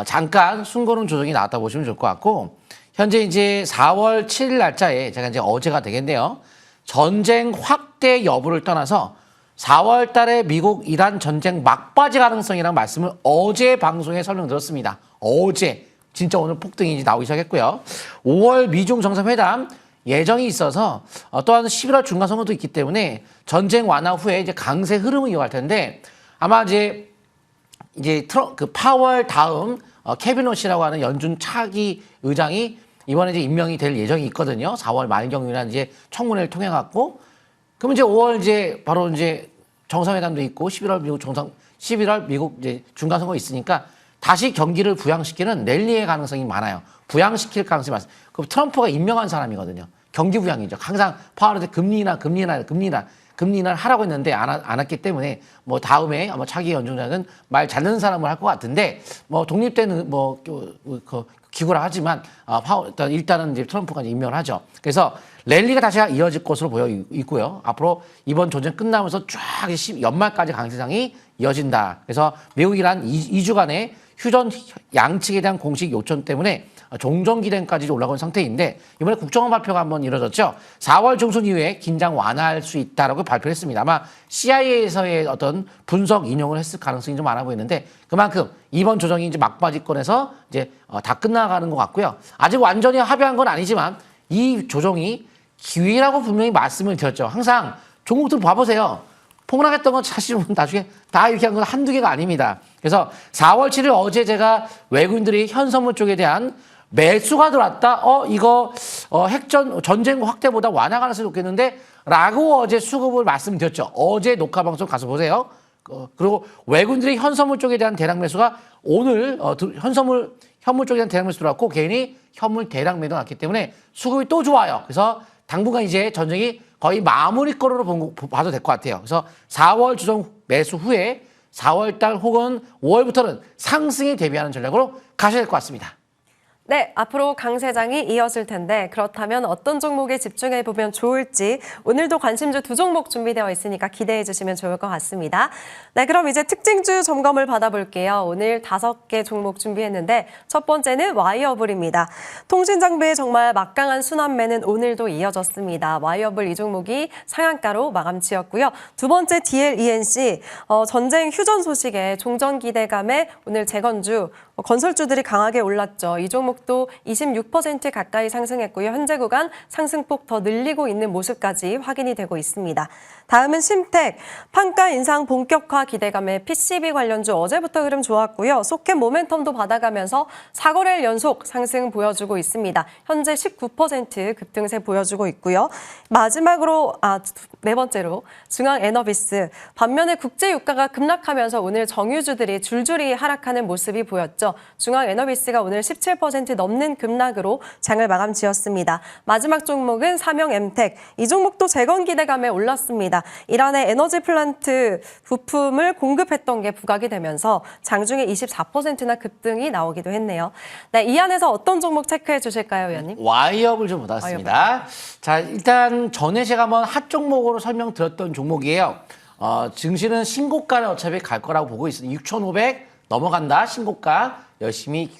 잠깐 순거론 조정이 나왔다 보시면 좋을 것 같고, 현재 이제 4월 7일 날짜에 제가 이제 어제가 되겠네요. 전쟁 확대 여부를 떠나서 4월 달에 미국 이란 전쟁 막바지 가능성이라는 말씀을 어제 방송에 설명드렸습니다. 어제. 진짜 오늘 폭등이 나오기 시작했고요. 5월 미중 정상회담 예정이 있어서 또한 11월 중간선거도 있기 때문에 전쟁 완화 후에 이제 강세 흐름을 이어갈 텐데 아마 이제 그 파월 다음 케빈 오시라고 하는 연준 차기 의장이 이번에 이제 임명이 될 예정이 있거든요. 4월 말경이나 이제 청문회를 통해 갖고 그러면 이제 5월 이제 바로 이제 정상회담도 있고 11월 미국 이제 중간선거 있으니까 다시 경기를 부양시키는 랠리의 가능성이 많아요. 부양시킬 가능성이 많습니다. 그럼 트럼프가 임명한 사람이거든요. 경기 부양이죠. 항상 파월한테 금리 인하 하라고 했는데 안 했기 때문에 뭐 다음에 아마 차기 연준장은 말 잘 듣는 사람을 할 것 같은데 뭐 독립된 기구라 하지만 일단은 이제 트럼프가 이제 임명을 하죠. 그래서 랠리가 다시 이어질 것으로 보여 있고요. 앞으로 이번 전쟁 끝나면서 쫙 연말까지 강세장이 이어진다. 그래서 미국이란 2주간의 휴전 양측에 대한 공식 요청 때문에 종전기대까지 올라간 상태인데 이번에 국정원 발표가 한번 이뤄졌죠. 4월 중순 이후에 긴장 완화할 수 있다라고 발표했습니다. 아마 CIA에서의 어떤 분석 인용을 했을 가능성이 좀 많아 보이는데 그만큼 이번 조정이 이제 막바지권에서 이제 다 끝나가는 것 같고요. 아직 완전히 합의한 건 아니지만 이 조정이 기회라고 분명히 말씀을 드렸죠. 항상 종목들 봐보세요. 폭락했던 건 사실 나중에 다 이렇게 한 건 한두 개가 아닙니다. 그래서 4월 7일 어제 제가 외국인들이 현선물 쪽에 대한 매수가 들어왔다. 이거 전쟁 확대보다 완화 가능성이 높겠는데 라고 어제 수급을 말씀드렸죠. 어제 녹화 방송 가서 보세요. 그리고 외국인들이 현선물 쪽에 대한 대량 매수가 오늘 현물 쪽에 대한 대량 매수 들어왔고 개인이 현물 대량 매도 났기 때문에 수급이 또 좋아요. 그래서 당분간 이제 전쟁이 거의 마무리 거로 봐도 될 것 같아요. 그래서 4월 조정 매수 후에 4월 달 혹은 5월부터는 상승에 대비하는 전략으로 가셔야 될 것 같습니다. 네, 앞으로 강세장이 이어질 텐데 그렇다면 어떤 종목에 집중해 보면 좋을지 오늘도 관심주 2종목 준비되어 있으니까 기대해 주시면 좋을 것 같습니다. 네, 그럼 이제 특징주 점검을 받아볼게요. 오늘 5개 종목 준비했는데 첫 번째는 와이어블입니다. 통신장비의 정말 막강한 순환매는 오늘도 이어졌습니다. 와이어블 이 종목이 상한가로 마감치였고요. 두 번째 DLENC, 전쟁 휴전 소식에 종전 기대감에 오늘 재건주, 건설주들이 강하게 올랐죠. 이 종목도 26% 가까이 상승했고요. 현재 구간 상승폭 더 늘리고 있는 모습까지 확인이 되고 있습니다. 다음은 심텍, 판가 인상 본격화 기대감에 PCB 관련주 어제부터 흐름 좋았고요. 소켓 모멘텀도 받아가면서 4거래일 연속 상승 보여주고 있습니다. 현재 19% 급등세 보여주고 있고요. 마지막으로 네 번째로 중앙에너비스, 반면에 국제유가가 급락하면서 오늘 정유주들이 줄줄이 하락하는 모습이 보였죠. 중앙에너비스가 오늘 17% 넘는 급락으로 장을 마감지었습니다. 마지막 종목은 삼영엠텍, 이 종목도 재건 기대감에 올랐습니다. 이란의 에너지 플란트 부품을 공급했던 게 부각이 되면서 장중에 24%나 급등이 나오기도 했네요. 네, 이 안에서 어떤 종목 체크해 주실까요, 위원님? 와이어블 좀 보겠습니다. 자, 일단 전에 제가 한번 핫 종목으로 설명드렸던 종목이에요. 증시는 신고가를 어차피 갈 거라고 보고 있습니다. 6,500 넘어간다, 신고가. 열심히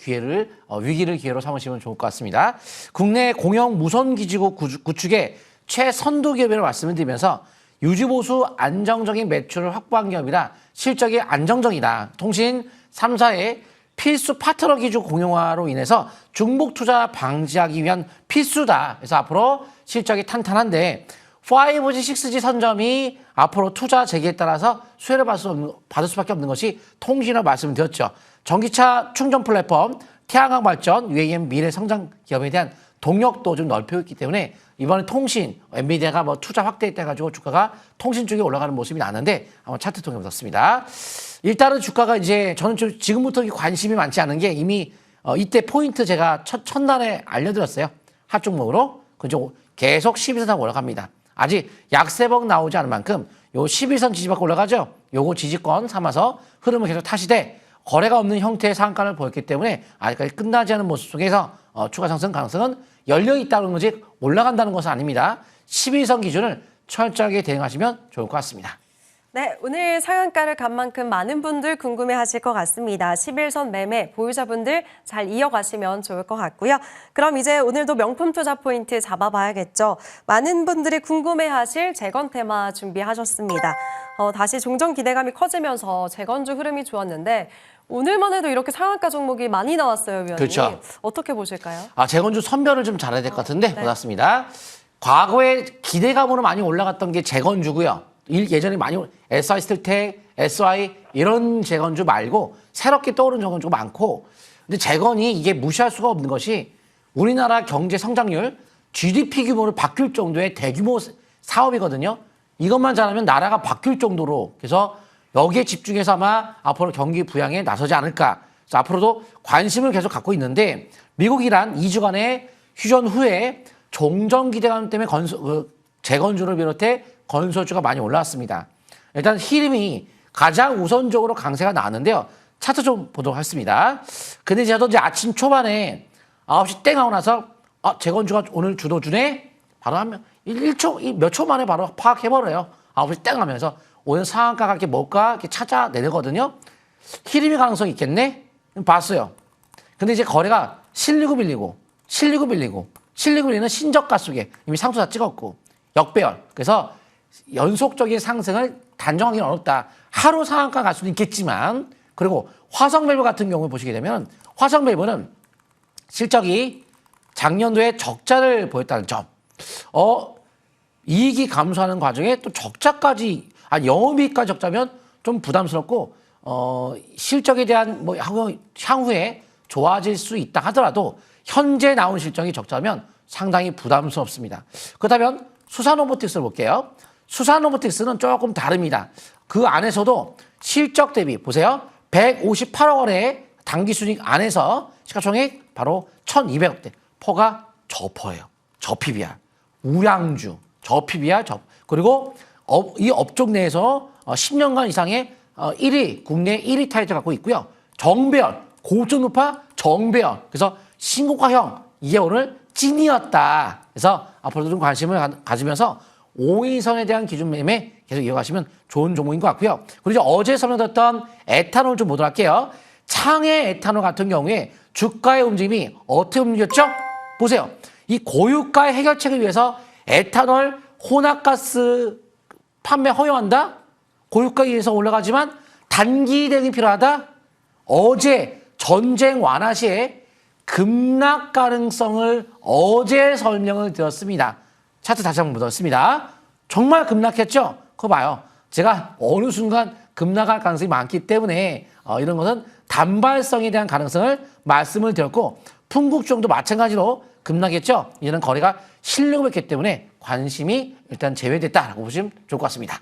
위기를 기회로 삼으시면 좋을 것 같습니다. 국내 공영 무선기지국 구축의 최선두 기업이라고 말씀을 드리면서 유지보수 안정적인 매출을 확보한 기업이라 실적이 안정적이다. 통신 3사의 필수 파트너 기주 공용화로 인해서 중복 투자 방지하기 위한 필수다. 그래서 앞으로 실적이 탄탄한데 5G, 6G 선점이 앞으로 투자 재개에 따라서 수혜를 받을 수밖에 없는 것이 통신이라고 말씀을 드렸죠. 전기차 충전 플랫폼, 태양광 발전, UAM 미래 성장 기업에 대한 동력도 좀 넓혀있기 때문에 이번에 통신, 엔비디아가 투자 확대해가지고 주가가 통신 쪽에 올라가는 모습이 나는데 한번 차트 통해 보겠습니다. 일단은 주가가 이제 저는 지금부터 관심이 많지 않은 게 이미 이때 포인트 제가 첫날에 알려드렸어요. 핫 종목으로. 그죠? 계속 11선 타고 올라갑니다. 아직 약세봉 나오지 않은 만큼 요 11선 지지 받고 올라가죠. 요거 지지권 삼아서 흐름을 계속 타시되 거래가 없는 형태의 상한가를 보였기 때문에 아직까지 끝나지 않은 모습 속에서 추가 상승 가능성은 열려 있다는 거지 올라간다는 것은 아닙니다. 11선 기준을 철저하게 대응하시면 좋을 것 같습니다. 네, 오늘 상한가를 간 만큼 많은 분들 궁금해하실 것 같습니다. 11선 매매 보유자분들 잘 이어가시면 좋을 것 같고요. 그럼 이제 오늘도 명품 투자 포인트 잡아봐야겠죠. 많은 분들이 궁금해하실 재건 테마 준비하셨습니다. 다시 종전 기대감이 커지면서 재건주 흐름이 좋았는데 오늘만 해도 이렇게 상한가 종목이 많이 나왔어요, 위원님. 그렇죠. 어떻게 보실까요? 재건주 선별을 좀 잘해야 될 것 같은데 네. 그렇습니다. 과거에 기대감으로 많이 올라갔던 게 재건주고요. 예전에 많이 SI 스틸텍, SI 이런 재건주 말고 새롭게 떠오른 재건주가 많고 근데 재건이 이게 무시할 수가 없는 것이 우리나라 경제 성장률 GDP 규모를 바뀔 정도의 대규모 사업이거든요. 이것만 잘하면 나라가 바뀔 정도로 그래서 여기에 집중해서 아마 앞으로 경기 부양에 나서지 않을까. 그래서 앞으로도 관심을 계속 갖고 있는데 미국 이란 2주간의 휴전 후에 종전 기대감 때문에 재건주를 비롯해 건설주가 많이 올라왔습니다. 일단 히림이 가장 우선적으로 강세가 나왔는데요. 차트 좀 보도록 하겠습니다. 근데 저도 이제 아침 초반에 9시 땡 하고 나서 재건주가 오늘 주도주네? 바로 하면 1초, 몇 초 만에 바로 파악해버려요. 9시 땡 하면서 오늘 상한가가 이렇게 뭘까? 이렇게 찾아내거든요. 히림이 가능성이 있겠네? 봤어요. 근데 이제 거래가 실리고 빌리고, 실리고 빌리고, 실리고 빌리는 신저가 속에 이미 상수다 찍었고, 역배열. 그래서 연속적인 상승을 단정하기는 어렵다. 하루 상한가 갈 수는 있겠지만, 그리고 화성밸브 같은 경우에 보시게 되면, 화성밸브는 실적이 작년도에 적자를 보였다는 점. 이익이 감소하는 과정에 또 적자까지, 영업이익까지 적자면 좀 부담스럽고, 실적에 대한 뭐 향후에 좋아질 수 있다 하더라도 현재 나온 실적이 적자면 상당히 부담스럽습니다. 그렇다면 수산로보틱스를 볼게요. 수산로보틱스는 조금 다릅니다. 그 안에서도 실적 대비 보세요. 158억 원의 당기순이익 안에서 시가총액 바로 1,200억대. 퍼가 저퍼예요. 저PBR. 우량주. 저PBR. 그리고 이 업종 내에서 10년간 이상의 1위, 국내 1위 타이틀 갖고 있고요. 정배열, 고점 높아 정배열. 그래서 신고가형, 이게 오늘 찐이었다. 그래서 앞으로도 좀 관심을 가지면서 5인선에 대한 기준 매매 계속 이어가시면 좋은 종목인 것 같고요. 그리고 이제 어제 설명드렸던 에탄올 좀 보도록 할게요. 창의 에탄올 같은 경우에 주가의 움직임이 어떻게 움직였죠? 보세요. 이 고유가의 해결책을 위해서 에탄올 혼합가스 판매 허용한다? 고유가에 의해서 올라가지만 단기 대응이 필요하다? 어제 전쟁 완화 시에 급락 가능성을 어제 설명을 드렸습니다. 차트 다시 한번 보겠습니다. 정말 급락했죠? 그거 봐요. 제가 어느 순간 급락할 가능성이 많기 때문에 이런 것은 단발성에 대한 가능성을 말씀을 드렸고 풍국주도 마찬가지로 급락했죠? 이제는 거래가 실력을 했기 때문에 관심이 일단 제외됐다라고 보시면 좋을 것 같습니다.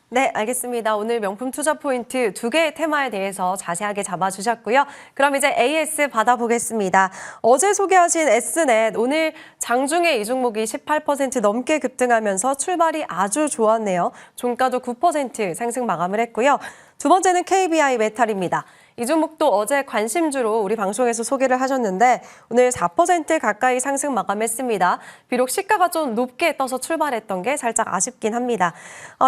네, 알겠습니다. 오늘 명품 투자 포인트 2개의 테마에 대해서 자세하게 잡아주셨고요. 그럼 이제 AS 받아보겠습니다. 어제 소개하신 S넷, 오늘 장중에 이 종목이 18% 넘게 급등하면서 출발이 아주 좋았네요. 종가도 9% 상승 마감을 했고요. 두 번째는 KBI 메탈입니다. 이 종목도 어제 관심주로 우리 방송에서 소개를 하셨는데 오늘 4% 가까이 상승 마감했습니다. 비록 시가가 좀 높게 떠서 출발했던 게 살짝 아쉽긴 합니다.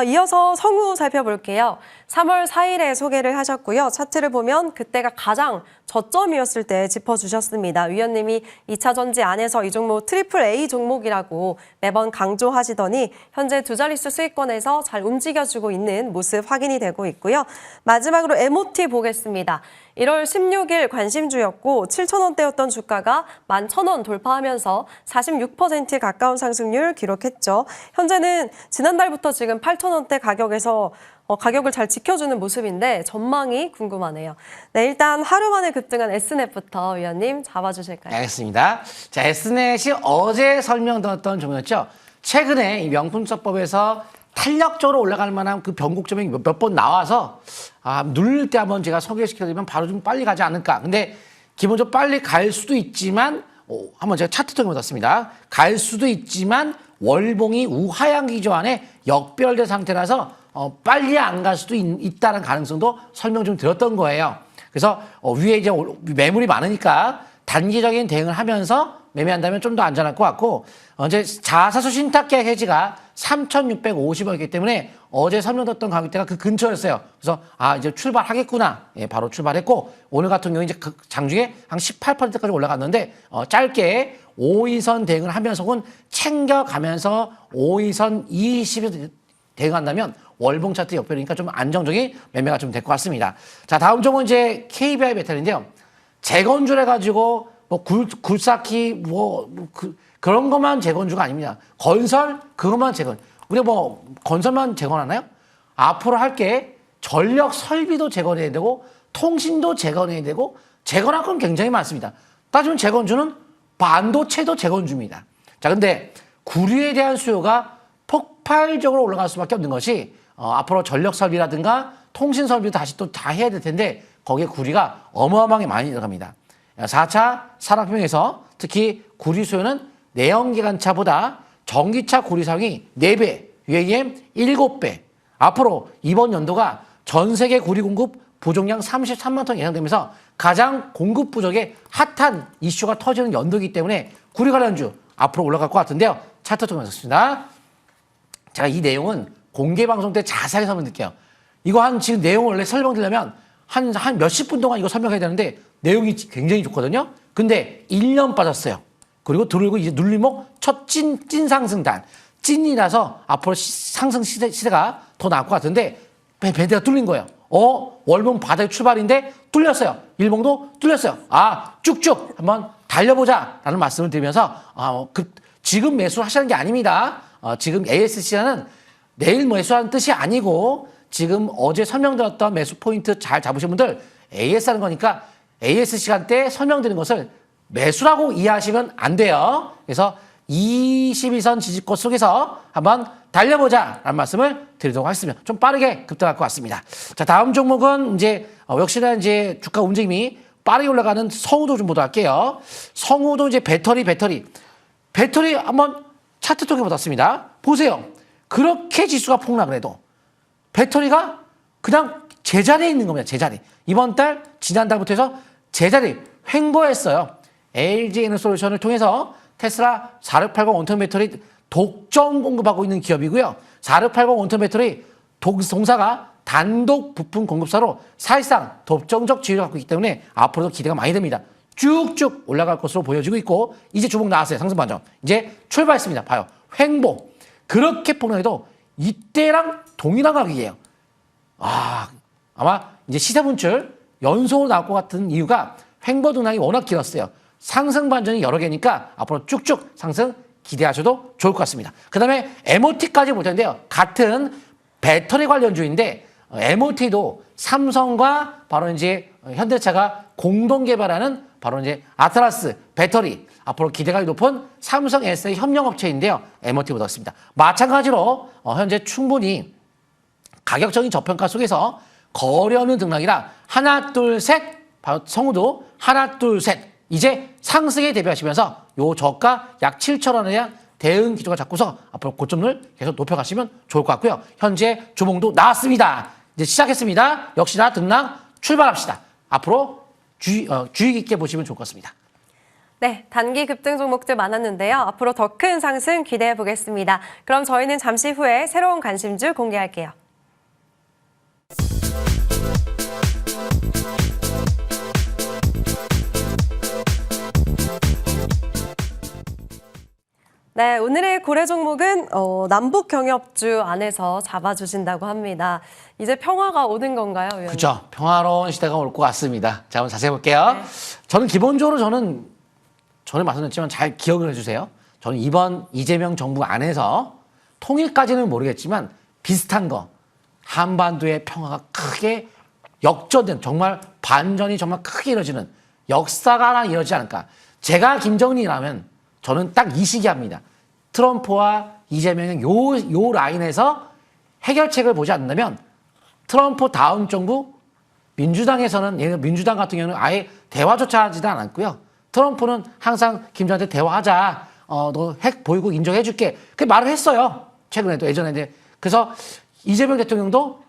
이어서 성우 살펴볼게요. 3월 4일에 소개를 하셨고요. 차트를 보면 그때가 가장 저점이었을 때 짚어주셨습니다. 위원님이 2차 전지 안에서 이 종목 트리플 A 종목이라고 매번 강조하시더니 현재 두 자릿수 수익권에서 잘 움직여주고 있는 모습 확인이 되고 있고요. 마지막으로 MOT 보겠습니다. 1월 16일 관심주였고 7,000원대였던 주가가 11,000원 돌파하면서 46% 가까운 상승률 기록했죠. 현재는 지난달부터 지금 8,000원대 가격에서 가격을 잘 지켜주는 모습인데 전망이 궁금하네요. 네, 일단 하루 만에 급등한 S넷부터 위원님 잡아주실까요? 알겠습니다. 자, S넷이 어제 설명드렸던 종목이었죠. 최근에 이 명품서법에서 탄력적으로 올라갈 만한 그 변곡점이 몇 번 나와서 누를 때 한번 제가 소개시켜드리면 바로 좀 빨리 가지 않을까. 근데 기본적으로 빨리 갈 수도 있지만 한번 제가 차트 통해봤습니다. 갈 수도 있지만 월봉이 우하향 기조 안에 역별된 상태라서 빨리 안 갈 수도 있다는 가능성도 설명 좀 드렸던 거예요. 그래서 위에 이제 매물이 많으니까 단기적인 대응을 하면서 매매한다면 좀 더 안전할 것 같고 이제 자사수 신탁계약 해지가 3,650원이기 때문에 어제 설명드렸던 가격대가 그 근처였어요. 그래서 이제 출발하겠구나. 예, 바로 출발했고 오늘 같은 경우 이제 장중에 한 18%까지 올라갔는데 짧게 5위선 대응을 하면서 혹은 챙겨가면서 5위선 20에 대응한다면 월봉 차트 역별이니까 좀 안정적인 매매가 좀 될 것 같습니다. 자, 다음 종은 이제 KBI 메탈인데요. 재건주를 해가지고 굴삭기 그런 것만 재건주가 아닙니다. 건설 그것만 재건. 우리 건설만 재건하나요? 앞으로 할 게 전력 설비도 재건해야 되고 통신도 재건해야 되고 재건할 건 굉장히 많습니다. 따지면 재건주는 반도체도 재건주입니다. 자, 근데 구리에 대한 수요가 폭발적으로 올라갈 수밖에 없는 것이 앞으로 전력 설비라든가 통신 설비도 다시 또 다 해야 될 텐데 거기에 구리가 어마어마하게 많이 들어갑니다. 4차 산업혁명에서 특히 구리 수요는 내연기관차보다 전기차 구리 사용이 4배, UAM 7배. 앞으로 이번 연도가 전 세계 구리 공급 부족량 33만 톤 예상되면서 가장 공급 부족의 핫한 이슈가 터지는 연도이기 때문에 구리 관련주 앞으로 올라갈 것 같은데요. 차트 통해서습니다. 제가 이 내용은 공개 방송 때 자세하게 설명드릴게요. 이거 지금 내용 원래 설명드리려면 한 몇십 분 동안 이거 설명해야 되는데 내용이 굉장히 좋거든요. 근데 1년 빠졌어요. 그리고 들고 이제 눌림목 첫 찐 상승단. 찐이라서 앞으로 상승 시대가 더 나을 것 같은데 배대가 뚫린 거예요. 월봉 바닥의 출발인데 뚫렸어요. 일봉도 뚫렸어요. 쭉쭉 한번 달려보자 라는 말씀을 드리면서 지금 매수를 하시는 게 아닙니다. 지금 ASC는 내일 매수하는 뜻이 아니고 지금 어제 설명드렸던 매수 포인트 잘 잡으신 분들 AS 하는 거니까 AS 시간대 설명드린 것을 매수라고 이해하시면 안 돼요. 그래서 21선 지지권 속에서 한번 달려보자 라는 말씀을 드리도록 하겠습니다. 좀 빠르게 급등할 것 같습니다. 자, 다음 종목은 이제 역시나 이제 주가 움직임이 빠르게 올라가는 성우도 좀 보도록 할게요. 성우도 이제 배터리 한번 차트 통해 보았습니다. 보세요. 그렇게 지수가 폭락을 해도 배터리가 그냥 제자리에 있는 겁니다. 제자리. 이번 달 지난달부터 해서 제자리 횡보했어요. LG 에너솔루션을 통해서 테슬라 4680 원톤 배터리 독점 공급하고 있는 기업이고요. 4680 원톤 배터리 동사가 단독 부품 공급사로 사실상 독점적 지위를 갖고 있기 때문에 앞으로도 기대가 많이 됩니다. 쭉쭉 올라갈 것으로 보여지고 있고 이제 주목 나왔어요. 상승 반전. 이제 출발했습니다. 봐요. 횡보. 그렇게 폭락해도 이때랑 동일한 가격이에요. 아마 이제 시세 분출 연속으로 나올 것 같은 이유가 횡보 등락이 워낙 길었어요. 상승 반전이 여러 개니까 앞으로 쭉쭉 상승 기대하셔도 좋을 것 같습니다. 그 다음에 MOT까지 볼 텐데요. 같은 배터리 관련주인데 MOT도 삼성과 바로 이제 현대차가 공동 개발하는 바로 이제 아트라스 배터리 앞으로 기대가 높은 삼성 SK 협력업체인데요. MOT 보도록 하겠습니다. 마찬가지로 현재 충분히 가격적인 저평가 속에서 거래없는 등락이라 하나 둘 셋 바로 성우도 하나 둘 셋 이제 상승에 대비하시면서 요 저가 약 7,000원에 대한 대응 기조가 잡고서 앞으로 고점을 계속 높여가시면 좋을 것 같고요. 현재 주봉도 나왔습니다. 이제 시작했습니다. 역시나 등락 출발합시다. 앞으로 주의 깊게 보시면 좋을 것 같습니다. 네, 단기 급등 종목들 많았는데요. 앞으로 더 큰 상승 기대해 보겠습니다. 그럼 저희는 잠시 후에 새로운 관심주 공개할게요. 네, 오늘의 고래 종목은 남북 경협주 안에서 잡아주신다고 합니다. 이제 평화가 오는 건가요, 위원님? 그렇죠. 평화로운 시대가 올 것 같습니다. 자, 한번 자세히 볼게요. 네. 저는 기본적으로 전에 말씀드렸지만 잘 기억을 해주세요. 저는 이번 이재명 정부 안에서 통일까지는 모르겠지만 비슷한 거 한반도의 평화가 크게 역전된 정말 반전이 정말 크게 이루어지는 역사가 하나 이루어지지 않을까. 제가 김정일이라면 저는 딱 이 시기 합니다. 트럼프와 이재명은 요 라인에서 해결책을 보지 않는다면 트럼프 다음 정부 민주당에서는 민주당 같은 경우는 아예 대화조차 하지도 않았고요. 트럼프는 항상 김정한테 대화하자. 너 핵 보이고 인정해줄게. 그 말을 했어요. 최근에도 예전에. 그래서 이재명 대통령도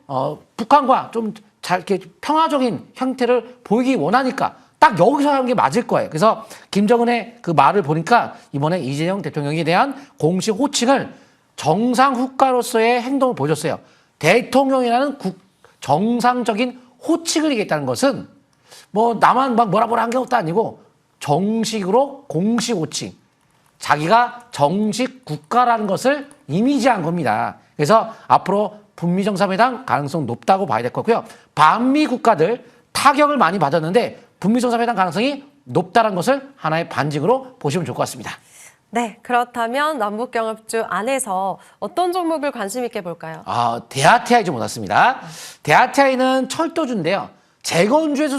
북한과 좀 잘 이렇게 평화적인 형태를 보이기 원하니까 딱 여기서 하는 게 맞을 거예요. 그래서 김정은의 그 말을 보니까 이번에 이재명 대통령에 대한 공식 호칭을 정상 국가로서의 행동을 보여줬어요. 대통령이라는 정상적인 호칭을 얘기했다는 것은 뭐 나만 막 뭐라 한 것도 아니고 정식으로 공식 호칭. 자기가 정식 국가라는 것을 이미지한 겁니다. 그래서 앞으로 북미 정상회담 가능성 높다고 봐야 될 거고요. 반미 국가들 타격을 많이 받았는데 북미 정상회담 가능성이 높다는 것을 하나의 반증으로 보시면 좋을 것 같습니다. 네, 그렇다면 남북경협주 안에서 어떤 종목을 관심 있게 볼까요? 대하티아이 좀 올랐습니다. 대하티아이는 철도주인데요. 재건주에서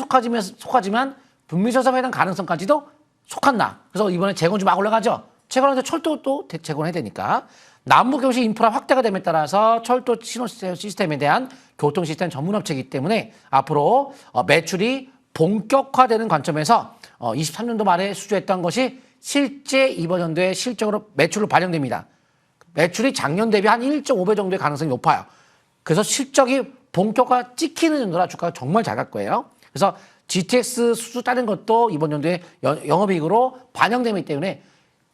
속하지만 북미 정상회담 가능성까지도 속한다. 그래서 이번에 재건주 막 올라가죠. 재건하는데 철도도 재건해야 되니까. 남북경시 인프라 확대가 됨에 따라서 철도 신호 시스템에 대한 교통 시스템 전문 업체이기 때문에 앞으로 매출이 본격화되는 관점에서 23년도 말에 수주했던 것이 실제 이번 연도에 실적으로 매출로 반영됩니다. 매출이 작년 대비 한 1.5배 정도의 가능성이 높아요. 그래서 실적이 본격화 찍히는 연도라 주가가 정말 잘 갈 거예요. 그래서 GTX 수주 따는 것도 이번 연도에 영업이익으로 반영되기 때문에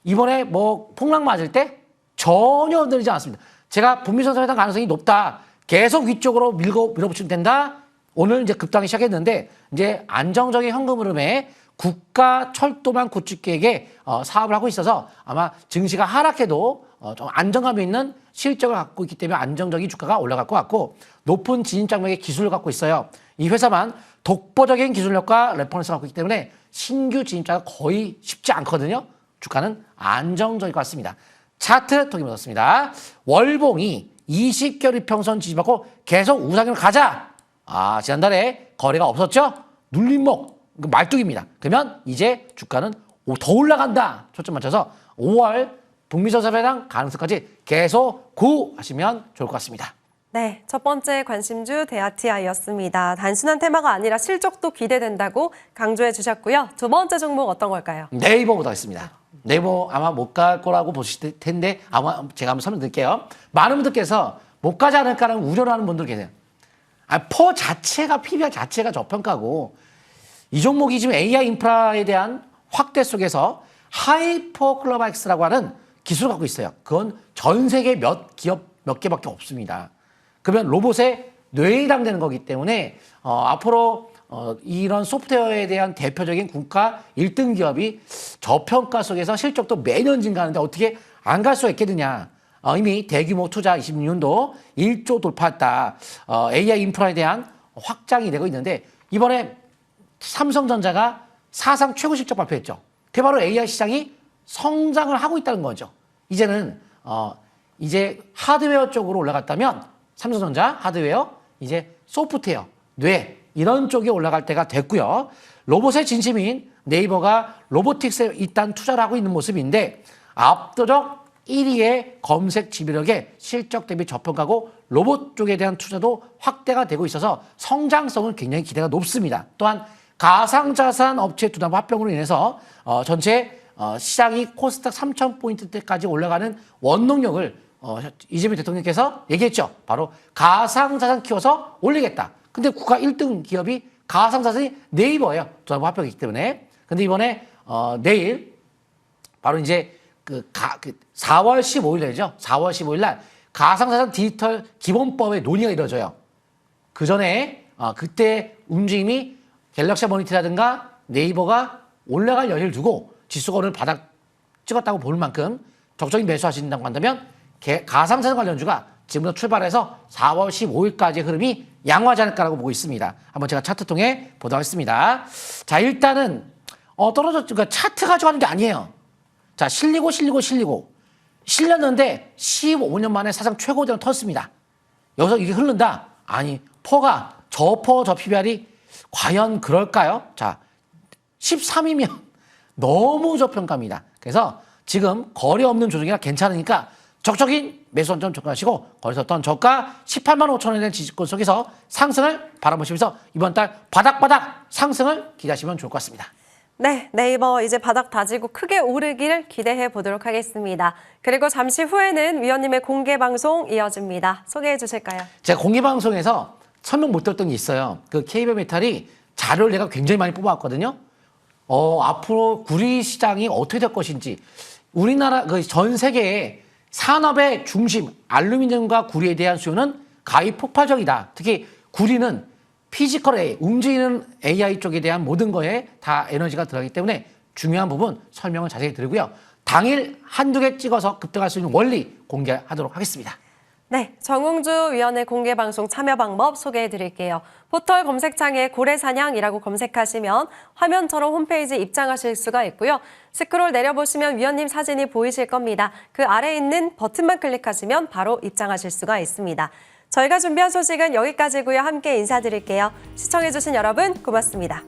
이번에 뭐 폭락 맞을 때 전혀 흔들리지 않습니다. 제가 북미선수 회담 가능성이 높다. 계속 위쪽으로 밀어붙이면 된다. 오늘 이제 급등하기 시작했는데 이제 안정적인 현금 흐름에 국가 철도망 구축 계획에 사업을 하고 있어서 아마 증시가 하락해도 좀 안정감 있는 실적을 갖고 있기 때문에 안정적인 주가가 올라갈 것 같고 높은 진입장벽의 기술을 갖고 있어요. 이 회사만 독보적인 기술력과 레퍼런스를 갖고 있기 때문에 신규 진입자가 거의 쉽지 않거든요. 주가는 안정적일 것 같습니다. 차트 통계 보셨습니다. 월봉이 20개월 이평선 지지받고 계속 우상향을 가자. 지난달에 거래가 없었죠? 눌림목, 말뚝입니다. 그러면 이제 주가는 더 올라간다. 초점 맞춰서 5월 북미선수회담 가능성까지 계속 구하시면 좋을 것 같습니다. 네, 첫 번째 관심주 대아티아이였습니다. 단순한 테마가 아니라 실적도 기대된다고 강조해 주셨고요. 두 번째 종목 어떤 걸까요? 네이버부터 하겠습니다. 네이버 아마 못 갈 거라고 보실 텐데 아마 제가 한번 설명드릴게요. 많은 분들께서 못 가지 않을까라는 우려를 하는 분들 계세요. 퍼 자체가 PBR 자체가 저평가고 이 종목이 지금 AI 인프라에 대한 확대 속에서 하이퍼 클로바엑스라고 하는 기술을 갖고 있어요. 그건 전 세계 몇 개밖에 없습니다. 그러면 로봇에 뇌에 해당되는 거기 때문에 앞으로 이런 소프트웨어에 대한 대표적인 국가 1등 기업이 저평가 속에서 실적도 매년 증가하는데 어떻게 안 갈 수가 있겠느냐. 이미 대규모 투자 26년도 1조 돌파했다. AI 인프라에 대한 확장이 되고 있는데 이번에 삼성전자가 사상 최고 실적 발표했죠. 그게 바로 AI 시장이 성장을 하고 있다는 거죠. 이제는 이제 하드웨어 쪽으로 올라갔다면 삼성전자 하드웨어, 이제 소프트웨어, 뇌 이런 쪽에 올라갈 때가 됐고요. 로봇의 진심인 네이버가 로보틱스에 일단 투자를 하고 있는 모습인데 압도적 1위의 검색 지배력에 실적 대비 저평가고 로봇 쪽에 대한 투자도 확대가 되고 있어서 성장성은 굉장히 기대가 높습니다. 또한 가상자산 업체 두나무 합병으로 인해서 전체 시장이 코스닥 3,000포인트대까지 올라가는 원동력을 이재명 대통령께서 얘기했죠. 바로 가상자산 키워서 올리겠다. 근데 국가 1등 기업이 가상자산이 네이버예요. 두나무 합병이기 때문에. 근데 이번에 내일 바로 이제 4월 15일 날이죠. 4월 15일 날 가상자산 디지털 기본법의 논의가 이루어져요. 그 전에 그때 움직임이 갤럭시 모니터라든가 네이버가 올라갈 여지를 두고 지수가 오늘 바닥 찍었다고 볼 만큼 적극적인 매수하신다고 한다면 가상자산 관련주가 지금부터 출발해서 4월 15일까지의 흐름이 양호하지 않을까라고 보고 있습니다. 한번 제가 차트 통해 보도록 하겠습니다. 자, 일단은 그러니까 차트 가지고 하는 게 아니에요. 자, 실렸는데 15년 만에 사상 최고점을 텄습니다. 여기서 이게 흐른다? 아니, 퍼가 저 PBR이 과연 그럴까요? 자, 13이면 너무 저평가입니다. 그래서 지금 거래 없는 조정이라 괜찮으니까 적적인 매수 원점 접근하시고 거기서 어떤 저가 18만 5천 원에 대한 지지권 속에서 상승을 바라보시면서 이번 달 바닥 상승을 기대하시면 좋을 것 같습니다. 네, 네이버 이제 바닥 다지고 크게 오르기를 기대해 보도록 하겠습니다. 그리고 잠시 후에는 위원님의 공개 방송 이어집니다. 소개해 주실까요? 제가 공개 방송에서 설명 못 드렸던 게 있어요. 그 KB메탈이 자료를 내가 굉장히 많이 뽑아왔거든요. 앞으로 구리 시장이 어떻게 될 것인지 우리나라 전 세계의 산업의 중심 알루미늄과 구리에 대한 수요는 가히 폭발적이다. 특히 구리는 피지컬 AI, 움직이는 AI 쪽에 대한 모든 거에 다 에너지가 들어가기 때문에 중요한 부분 설명을 자세히 드리고요. 당일 한두 개 찍어서 급등할 수 있는 원리 공개하도록 하겠습니다. 네, 정웅주 위원의 공개 방송 참여 방법 소개해 드릴게요. 포털 검색창에 고래사냥이라고 검색하시면 화면처럼 홈페이지 입장하실 수가 있고요. 스크롤 내려보시면 위원님 사진이 보이실 겁니다. 그 아래에 있는 버튼만 클릭하시면 바로 입장하실 수가 있습니다. 저희가 준비한 소식은 여기까지고요. 함께 인사드릴게요. 시청해주신 여러분 고맙습니다.